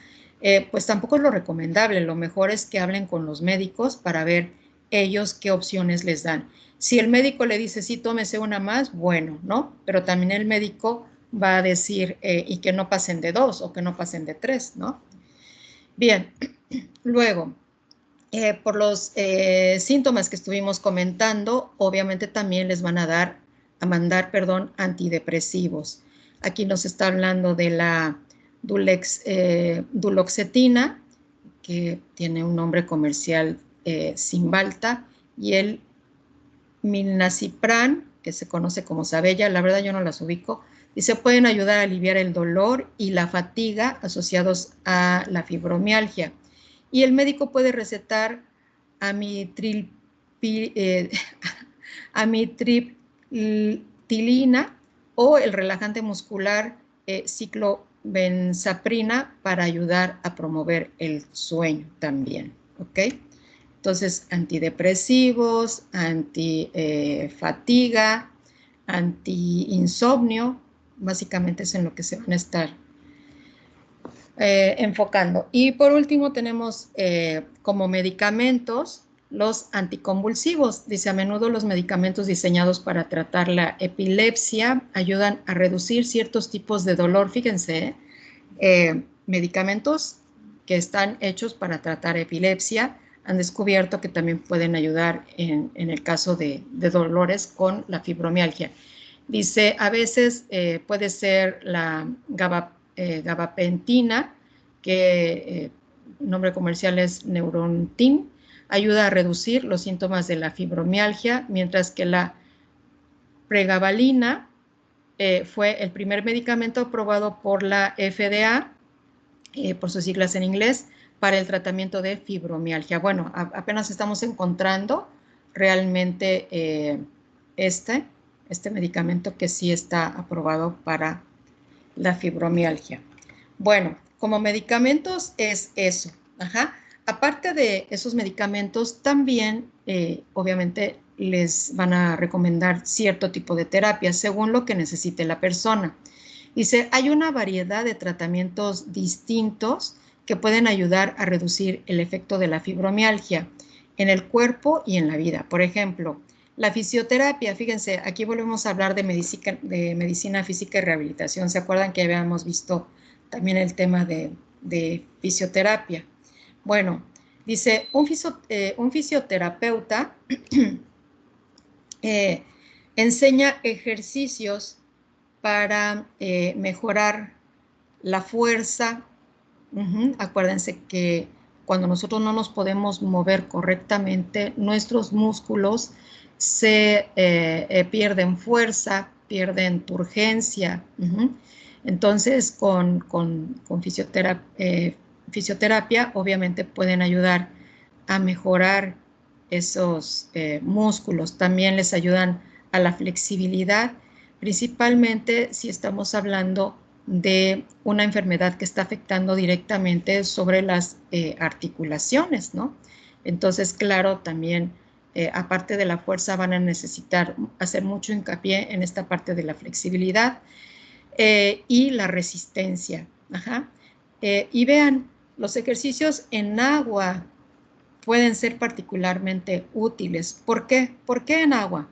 pues tampoco es lo recomendable. Lo mejor es que hablen con los médicos para ver ellos qué opciones les dan. Si el médico le dice, sí, tómese una más, bueno, ¿no? Pero también el médico va a decir, y que no pasen de 2 o que no pasen de 3, ¿no? Bien, luego, por los síntomas que estuvimos comentando, obviamente también les van a mandar, antidepresivos. Aquí nos está hablando de la duloxetina, que tiene un nombre comercial, Cymbalta, y el milnacipran, que se conoce como Sabella. La verdad yo no las ubico. Dice, pueden ayudar a aliviar el dolor y la fatiga asociados a la fibromialgia. Y el médico puede recetar amitriptilina o el relajante muscular ciclobenzaprina para ayudar a promover el sueño también, ¿ok? Entonces, antidepresivos, antifatiga, anti-insomnio, básicamente es en lo que se van a estar enfocando. Y por último tenemos como medicamentos los anticonvulsivos. Dice, a menudo los medicamentos diseñados para tratar la epilepsia ayudan a reducir ciertos tipos de dolor. Fíjense, medicamentos que están hechos para tratar epilepsia han descubierto que también pueden ayudar en el caso de dolores con la fibromialgia. Dice, a veces puede ser la gabapentina, que el nombre comercial es Neurontin, ayuda a reducir los síntomas de la fibromialgia, mientras que la pregabalina fue el primer medicamento aprobado por la FDA, por sus siglas en inglés, para el tratamiento de fibromialgia. Bueno, apenas estamos encontrando realmente este medicamento que sí está aprobado para la fibromialgia. Bueno, como medicamentos es eso. Ajá. Aparte de esos medicamentos, también obviamente les van a recomendar cierto tipo de terapia según lo que necesite la persona. Dice, hay una variedad de tratamientos distintos que pueden ayudar a reducir el efecto de la fibromialgia en el cuerpo y en la vida. Por ejemplo, la fisioterapia, fíjense, aquí volvemos a hablar de medicina física y rehabilitación. ¿Se acuerdan que habíamos visto también el tema de fisioterapia? Bueno, dice, un fisioterapeuta enseña ejercicios para mejorar la fuerza. Acuérdense que cuando nosotros no nos podemos mover correctamente, nuestros músculos se pierden fuerza, pierden turgencia. Entonces, con fisioterapia, obviamente pueden ayudar a mejorar esos músculos. También les ayudan a la flexibilidad, principalmente si estamos hablando de una enfermedad que está afectando directamente sobre las articulaciones, ¿no? Entonces, claro, también, aparte de la fuerza, van a necesitar hacer mucho hincapié en esta parte de la flexibilidad y la resistencia. Ajá. Y vean, los ejercicios en agua pueden ser particularmente útiles. ¿Por qué? ¿Por qué en agua?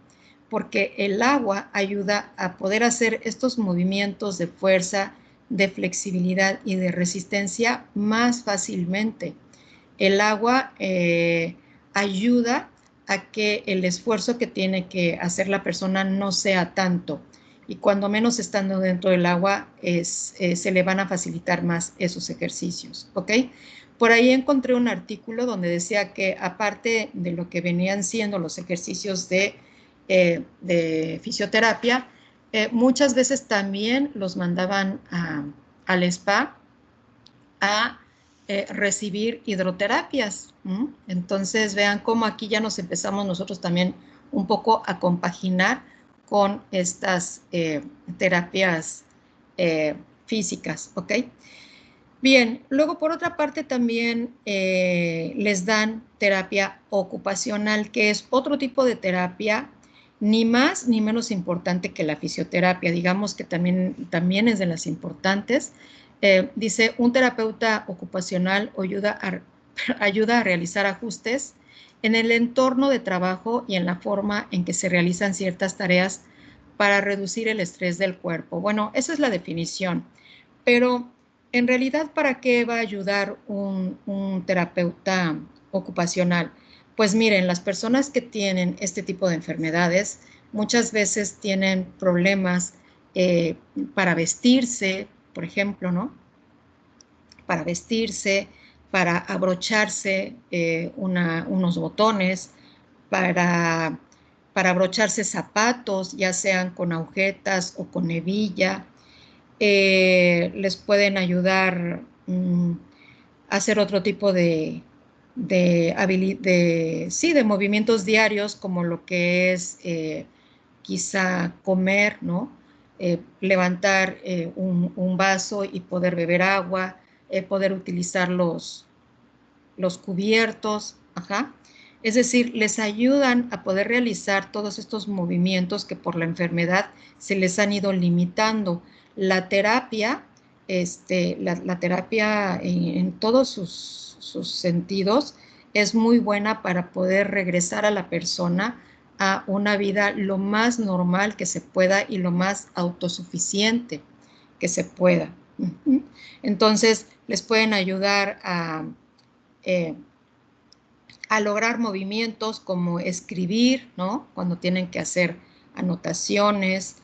Porque el agua ayuda a poder hacer estos movimientos de fuerza, de flexibilidad y de resistencia más fácilmente. El agua ayuda a que el esfuerzo que tiene que hacer la persona no sea tanto. Y cuando menos estando dentro del agua, se le van a facilitar más esos ejercicios, ¿ok? Por ahí encontré un artículo donde decía que aparte de lo que venían siendo los ejercicios de fisioterapia, muchas veces también los mandaban al spa a recibir hidroterapias. Entonces vean cómo aquí ya nos empezamos nosotros también un poco a compaginar con estas terapias físicas, ¿ok? Bien, luego por otra parte también les dan terapia ocupacional, que es otro tipo de terapia, ni más ni menos importante que la fisioterapia, digamos que también es de las importantes. Dice, un terapeuta ocupacional ayuda a realizar ajustes en el entorno de trabajo y en la forma en que se realizan ciertas tareas para reducir el estrés del cuerpo. Bueno, esa es la definición, pero en realidad, ¿para qué va a ayudar un terapeuta ocupacional? Pues miren, las personas que tienen este tipo de enfermedades muchas veces tienen problemas para vestirse, por ejemplo, ¿no? Para vestirse, para abrocharse unos botones, para para abrocharse zapatos, ya sean con agujetas o con hebilla. Les pueden ayudar a hacer otro tipo de movimientos diarios, como lo que es quizá comer, ¿no? Levantar un vaso y poder beber agua, poder utilizar los cubiertos, ajá. Es decir, les ayudan a poder realizar todos estos movimientos que por la enfermedad se les han ido limitando. La terapia, la terapia en todos sus sentidos es muy buena para poder regresar a la persona a una vida lo más normal que se pueda y lo más autosuficiente que se pueda. Entonces, les pueden ayudar a lograr movimientos como escribir, ¿no? Cuando tienen que hacer anotaciones,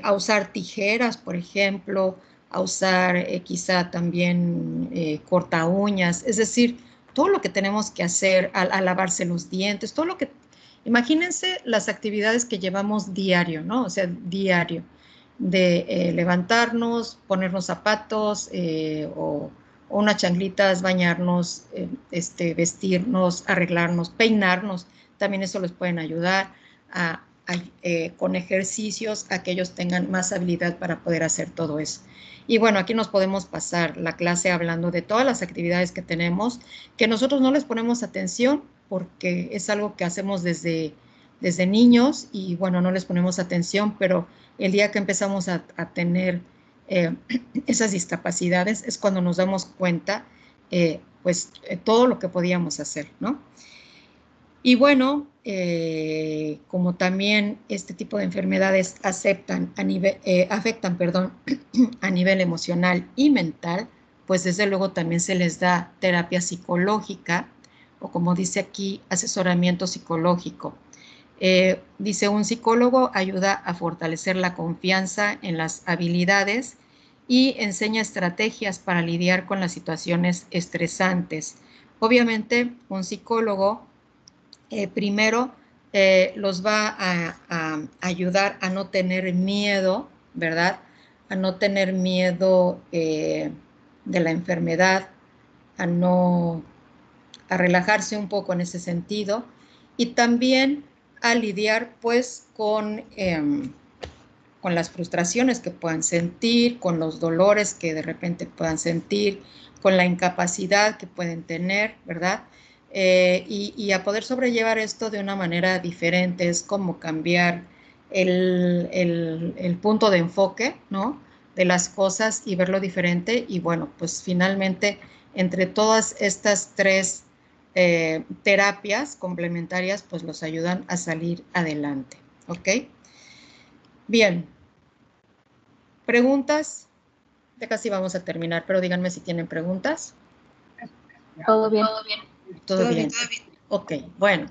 a usar tijeras, por ejemplo, a usar quizá también corta uñas, es decir, todo lo que tenemos que hacer, a lavarse los dientes, todo lo que... Imagínense las actividades que llevamos diario, ¿no? O sea, diario, de levantarnos, ponernos zapatos o unas chanclitas, bañarnos, vestirnos, arreglarnos, peinarnos. También eso les pueden ayudar con ejercicios a que ellos tengan más habilidad para poder hacer todo eso. Y bueno, aquí nos podemos pasar la clase hablando de todas las actividades que tenemos, que nosotros no les ponemos atención porque es algo que hacemos desde niños y bueno, no les ponemos atención, pero el día que empezamos a tener esas discapacidades es cuando nos damos cuenta todo lo que podíamos hacer, ¿no? Y bueno, como también este tipo de enfermedades afectan a nivel emocional y mental, pues desde luego también se les da terapia psicológica o como dice aquí, asesoramiento psicológico. Dice, un psicólogo ayuda a fortalecer la confianza en las habilidades y enseña estrategias para lidiar con las situaciones estresantes. Obviamente, un psicólogo primero los va a ayudar a no tener miedo, ¿verdad? A no tener miedo de la enfermedad, a relajarse un poco en ese sentido y también a lidiar pues con las frustraciones que puedan sentir, con los dolores que de repente puedan sentir, con la incapacidad que pueden tener, ¿verdad? Y a poder sobrellevar esto de una manera diferente, es como cambiar el punto de enfoque, ¿no? De las cosas y verlo diferente y bueno, pues finalmente entre todas estas tres terapias complementarias pues los ayudan a salir adelante, ¿ok? Bien. ¿Preguntas? Ya casi vamos a terminar, pero díganme si tienen preguntas. Todo bien. Todo bien. Ok, bueno.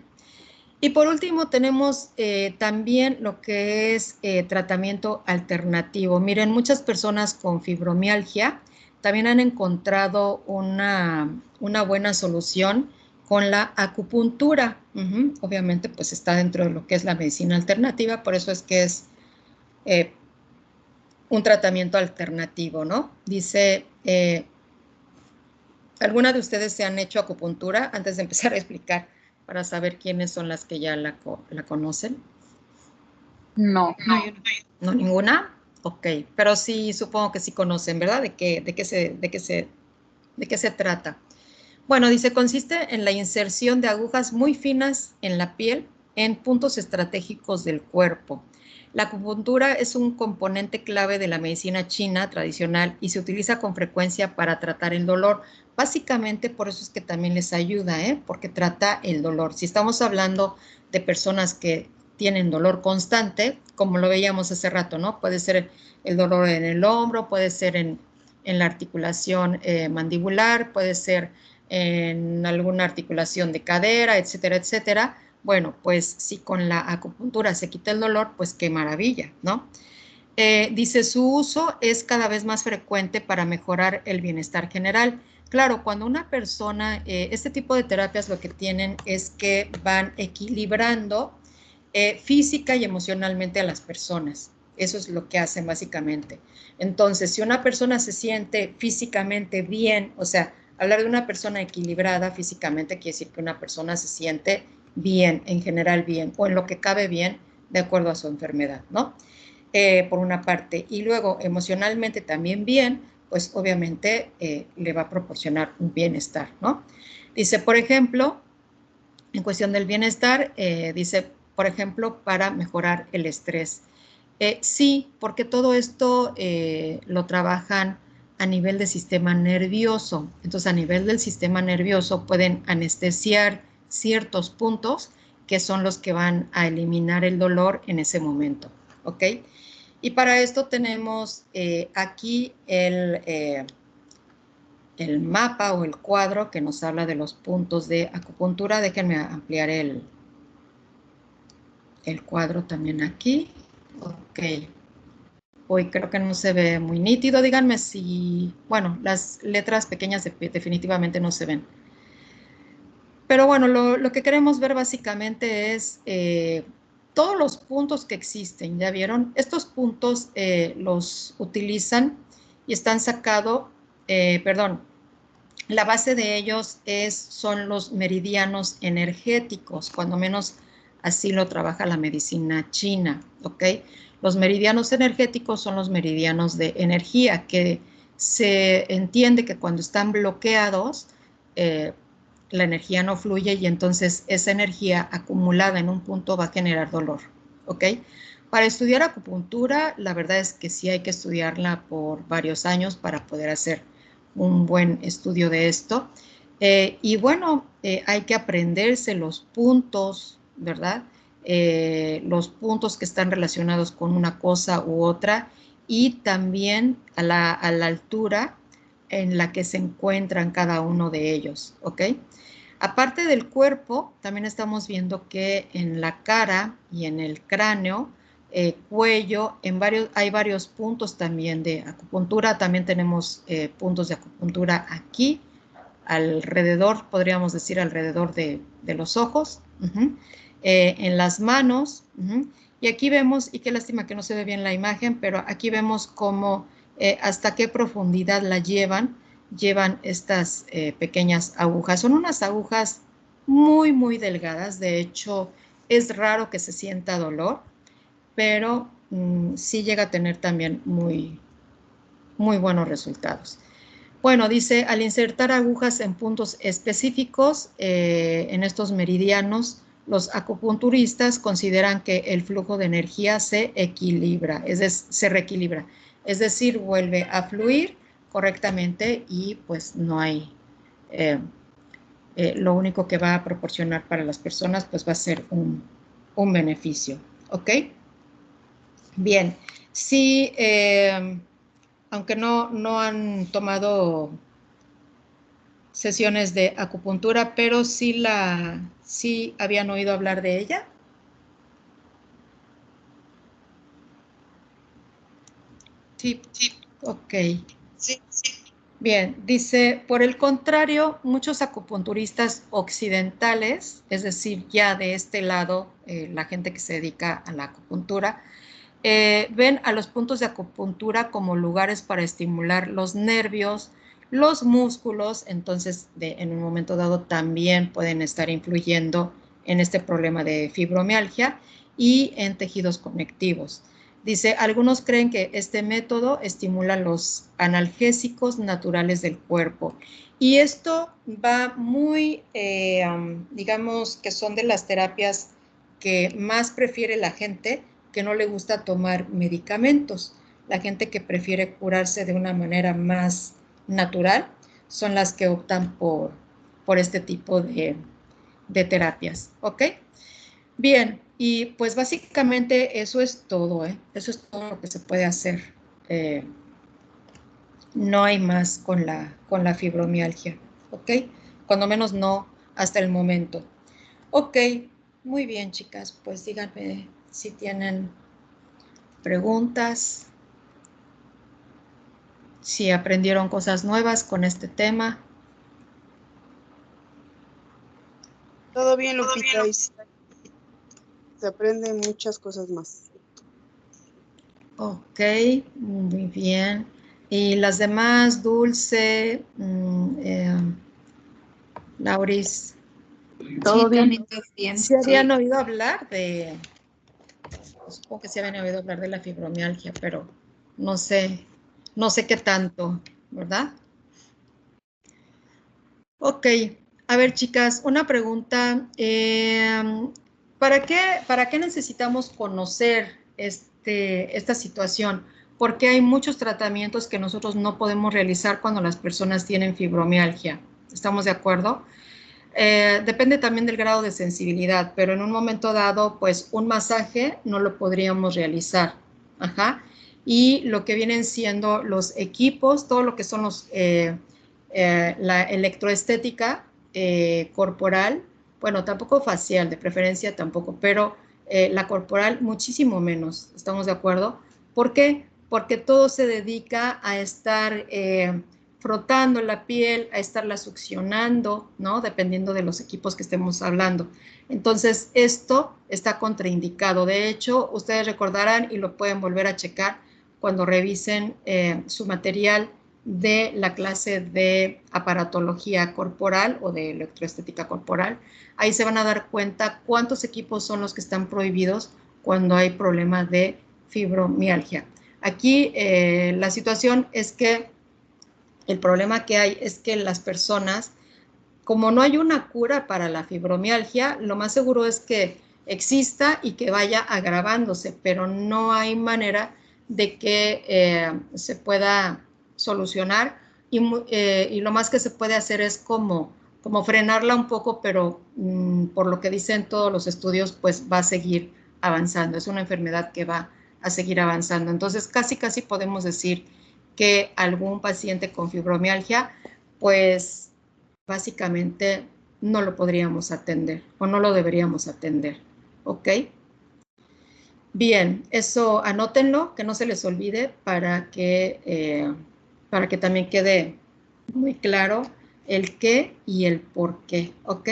Y por último tenemos también lo que es tratamiento alternativo. Miren, muchas personas con fibromialgia también han encontrado una buena solución con la acupuntura. Obviamente, pues está dentro de lo que es la medicina alternativa, por eso es que es un tratamiento alternativo, ¿no? Dice, ¿alguna de ustedes se han hecho acupuntura? Antes de empezar a explicar, para saber quiénes son las que ya la conocen. No. ¿No ninguna? Ok, pero sí, supongo que sí conocen, ¿verdad? ¿De qué se trata? Bueno, dice, consiste en la inserción de agujas muy finas en la piel en puntos estratégicos del cuerpo. La acupuntura es un componente clave de la medicina china tradicional y se utiliza con frecuencia para tratar el dolor. Básicamente por eso es que también les ayuda, porque trata el dolor. Si estamos hablando de personas que tienen dolor constante, como lo veíamos hace rato, ¿no? Puede ser el dolor en el hombro, puede ser en la articulación mandibular, puede ser en alguna articulación de cadera, etcétera, etcétera. Bueno, pues si con la acupuntura se quita el dolor, pues qué maravilla, ¿no? Dice, su uso es cada vez más frecuente para mejorar el bienestar general. Claro, cuando una persona, este tipo de terapias lo que tienen es que van equilibrando física y emocionalmente a las personas. Eso es lo que hacen básicamente. Entonces, si una persona se siente físicamente bien, o sea, hablar de una persona equilibrada físicamente quiere decir que una persona se siente bien, en general bien, o en lo que cabe bien, de acuerdo a su enfermedad, ¿no? Por una parte. Y luego, emocionalmente también bien, pues obviamente le va a proporcionar un bienestar, ¿no? Dice, por ejemplo, en cuestión del bienestar, dice, por ejemplo, para mejorar el estrés. Sí, porque todo esto lo trabajan a nivel del sistema nervioso. Entonces, a nivel del sistema nervioso pueden anestesiar ciertos puntos que son los que van a eliminar el dolor en ese momento, ¿ok? Y para esto tenemos aquí el mapa o el cuadro que nos habla de los puntos de acupuntura. Déjenme ampliar el cuadro también aquí. Ok. Hoy creo que no se ve muy nítido. Díganme si, bueno, las letras pequeñas definitivamente no se ven. Pero bueno, lo que queremos ver básicamente es todos los puntos que existen. ¿Ya vieron? Estos puntos los utilizan y están sacados, perdón, la base de ellos son los meridianos energéticos, cuando menos así lo trabaja la medicina china, ¿ok? Los meridianos energéticos son los meridianos de energía, que se entiende que cuando están bloqueados, la energía no fluye y entonces esa energía acumulada en un punto va a generar dolor, ¿ok? Para estudiar acupuntura, la verdad es que sí hay que estudiarla por varios años para poder hacer un buen estudio de esto. Y bueno, hay que aprenderse los puntos, ¿verdad? Los puntos que están relacionados con una cosa u otra y también a la altura en la que se encuentran cada uno de ellos, ¿ok? Aparte del cuerpo, también estamos viendo que en la cara y en el cráneo, cuello, hay varios puntos también de acupuntura. También tenemos puntos de acupuntura aquí, alrededor, podríamos decir alrededor de los ojos, en las manos, y aquí vemos, y qué lástima que no se ve bien la imagen, pero aquí vemos cómo hasta qué profundidad la llevan estas pequeñas agujas. Son unas agujas muy, muy delgadas. De hecho, es raro que se sienta dolor, pero sí llega a tener también muy, muy buenos resultados. Bueno, dice, al insertar agujas en puntos específicos, en estos meridianos, los acupunturistas consideran que el flujo de energía se equilibra, se reequilibra, es decir, vuelve a fluir correctamente y pues no hay, lo único que va a proporcionar para las personas pues va a ser un beneficio, ¿ok? Bien, sí, aunque no han tomado sesiones de acupuntura, pero sí habían oído hablar de ella. Sí. Ok. Sí. Bien, dice, por el contrario, muchos acupunturistas occidentales, es decir, ya de este lado, la gente que se dedica a la acupuntura, ven a los puntos de acupuntura como lugares para estimular los nervios, los músculos, entonces en un momento dado también pueden estar influyendo en este problema de fibromialgia y en tejidos conectivos. Dice, algunos creen que este método estimula los analgésicos naturales del cuerpo. Y esto va muy, digamos, que son de las terapias que más prefiere la gente que no le gusta tomar medicamentos. La gente que prefiere curarse de una manera más natural son las que optan por este tipo de terapias, ¿ok? Bien, y pues básicamente eso es todo, ¿eh? Eso es todo lo que se puede hacer. No hay más con la fibromialgia, ¿ok? Cuando menos no hasta el momento. Ok, muy bien, chicas, pues díganme si tienen preguntas, si aprendieron cosas nuevas con este tema. Todo bien, Lupita. se aprenden muchas cosas más. Ok, muy bien. Y las demás, Dulce, Lauris, ¿Todo bien? Bien. ¿sí habían oído hablar de, supongo que sí habían oído hablar de la fibromialgia, pero no sé qué tanto, ¿verdad? Ok, a ver chicas, una pregunta. ¿Para qué necesitamos conocer esta situación? Porque hay muchos tratamientos que nosotros no podemos realizar cuando las personas tienen fibromialgia. ¿Estamos de acuerdo? Depende también del grado de sensibilidad, pero en un momento dado, pues un masaje no lo podríamos realizar. Ajá. Y lo que vienen siendo los equipos, todo lo que son la electroestética corporal, bueno, tampoco facial, de preferencia tampoco, pero la corporal muchísimo menos, ¿estamos de acuerdo? ¿Por qué? Porque todo se dedica a estar frotando la piel, a estarla succionando, ¿no? Dependiendo de los equipos que estemos hablando. Entonces, esto está contraindicado. De hecho, ustedes recordarán y lo pueden volver a checar cuando revisen su material de la clase de aparatología corporal o de electroestética corporal. Ahí se van a dar cuenta cuántos equipos son los que están prohibidos cuando hay problemas de fibromialgia. Aquí la situación es que el problema que hay es que las personas, como no hay una cura para la fibromialgia, lo más seguro es que exista y que vaya agravándose, pero no hay manera de que se pueda solucionar y lo más que se puede hacer es como frenarla un poco, pero por lo que dicen todos los estudios, pues va a seguir avanzando. Es una enfermedad que va a seguir avanzando. Entonces, casi podemos decir que algún paciente con fibromialgia, pues básicamente no lo podríamos atender o no lo deberíamos atender, ¿ok? Bien, eso anótenlo, que no se les olvide para que también quede muy claro el qué y el por qué, ¿ok?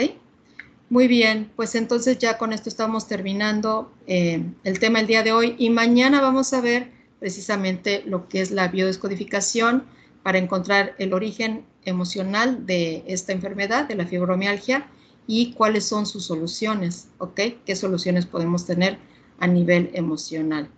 Muy bien, pues entonces ya con esto estamos terminando el tema el día de hoy y mañana vamos a ver precisamente lo que es la biodescodificación para encontrar el origen emocional de esta enfermedad, de la fibromialgia, y cuáles son sus soluciones, ¿ok? ¿Qué soluciones podemos tener a nivel emocional?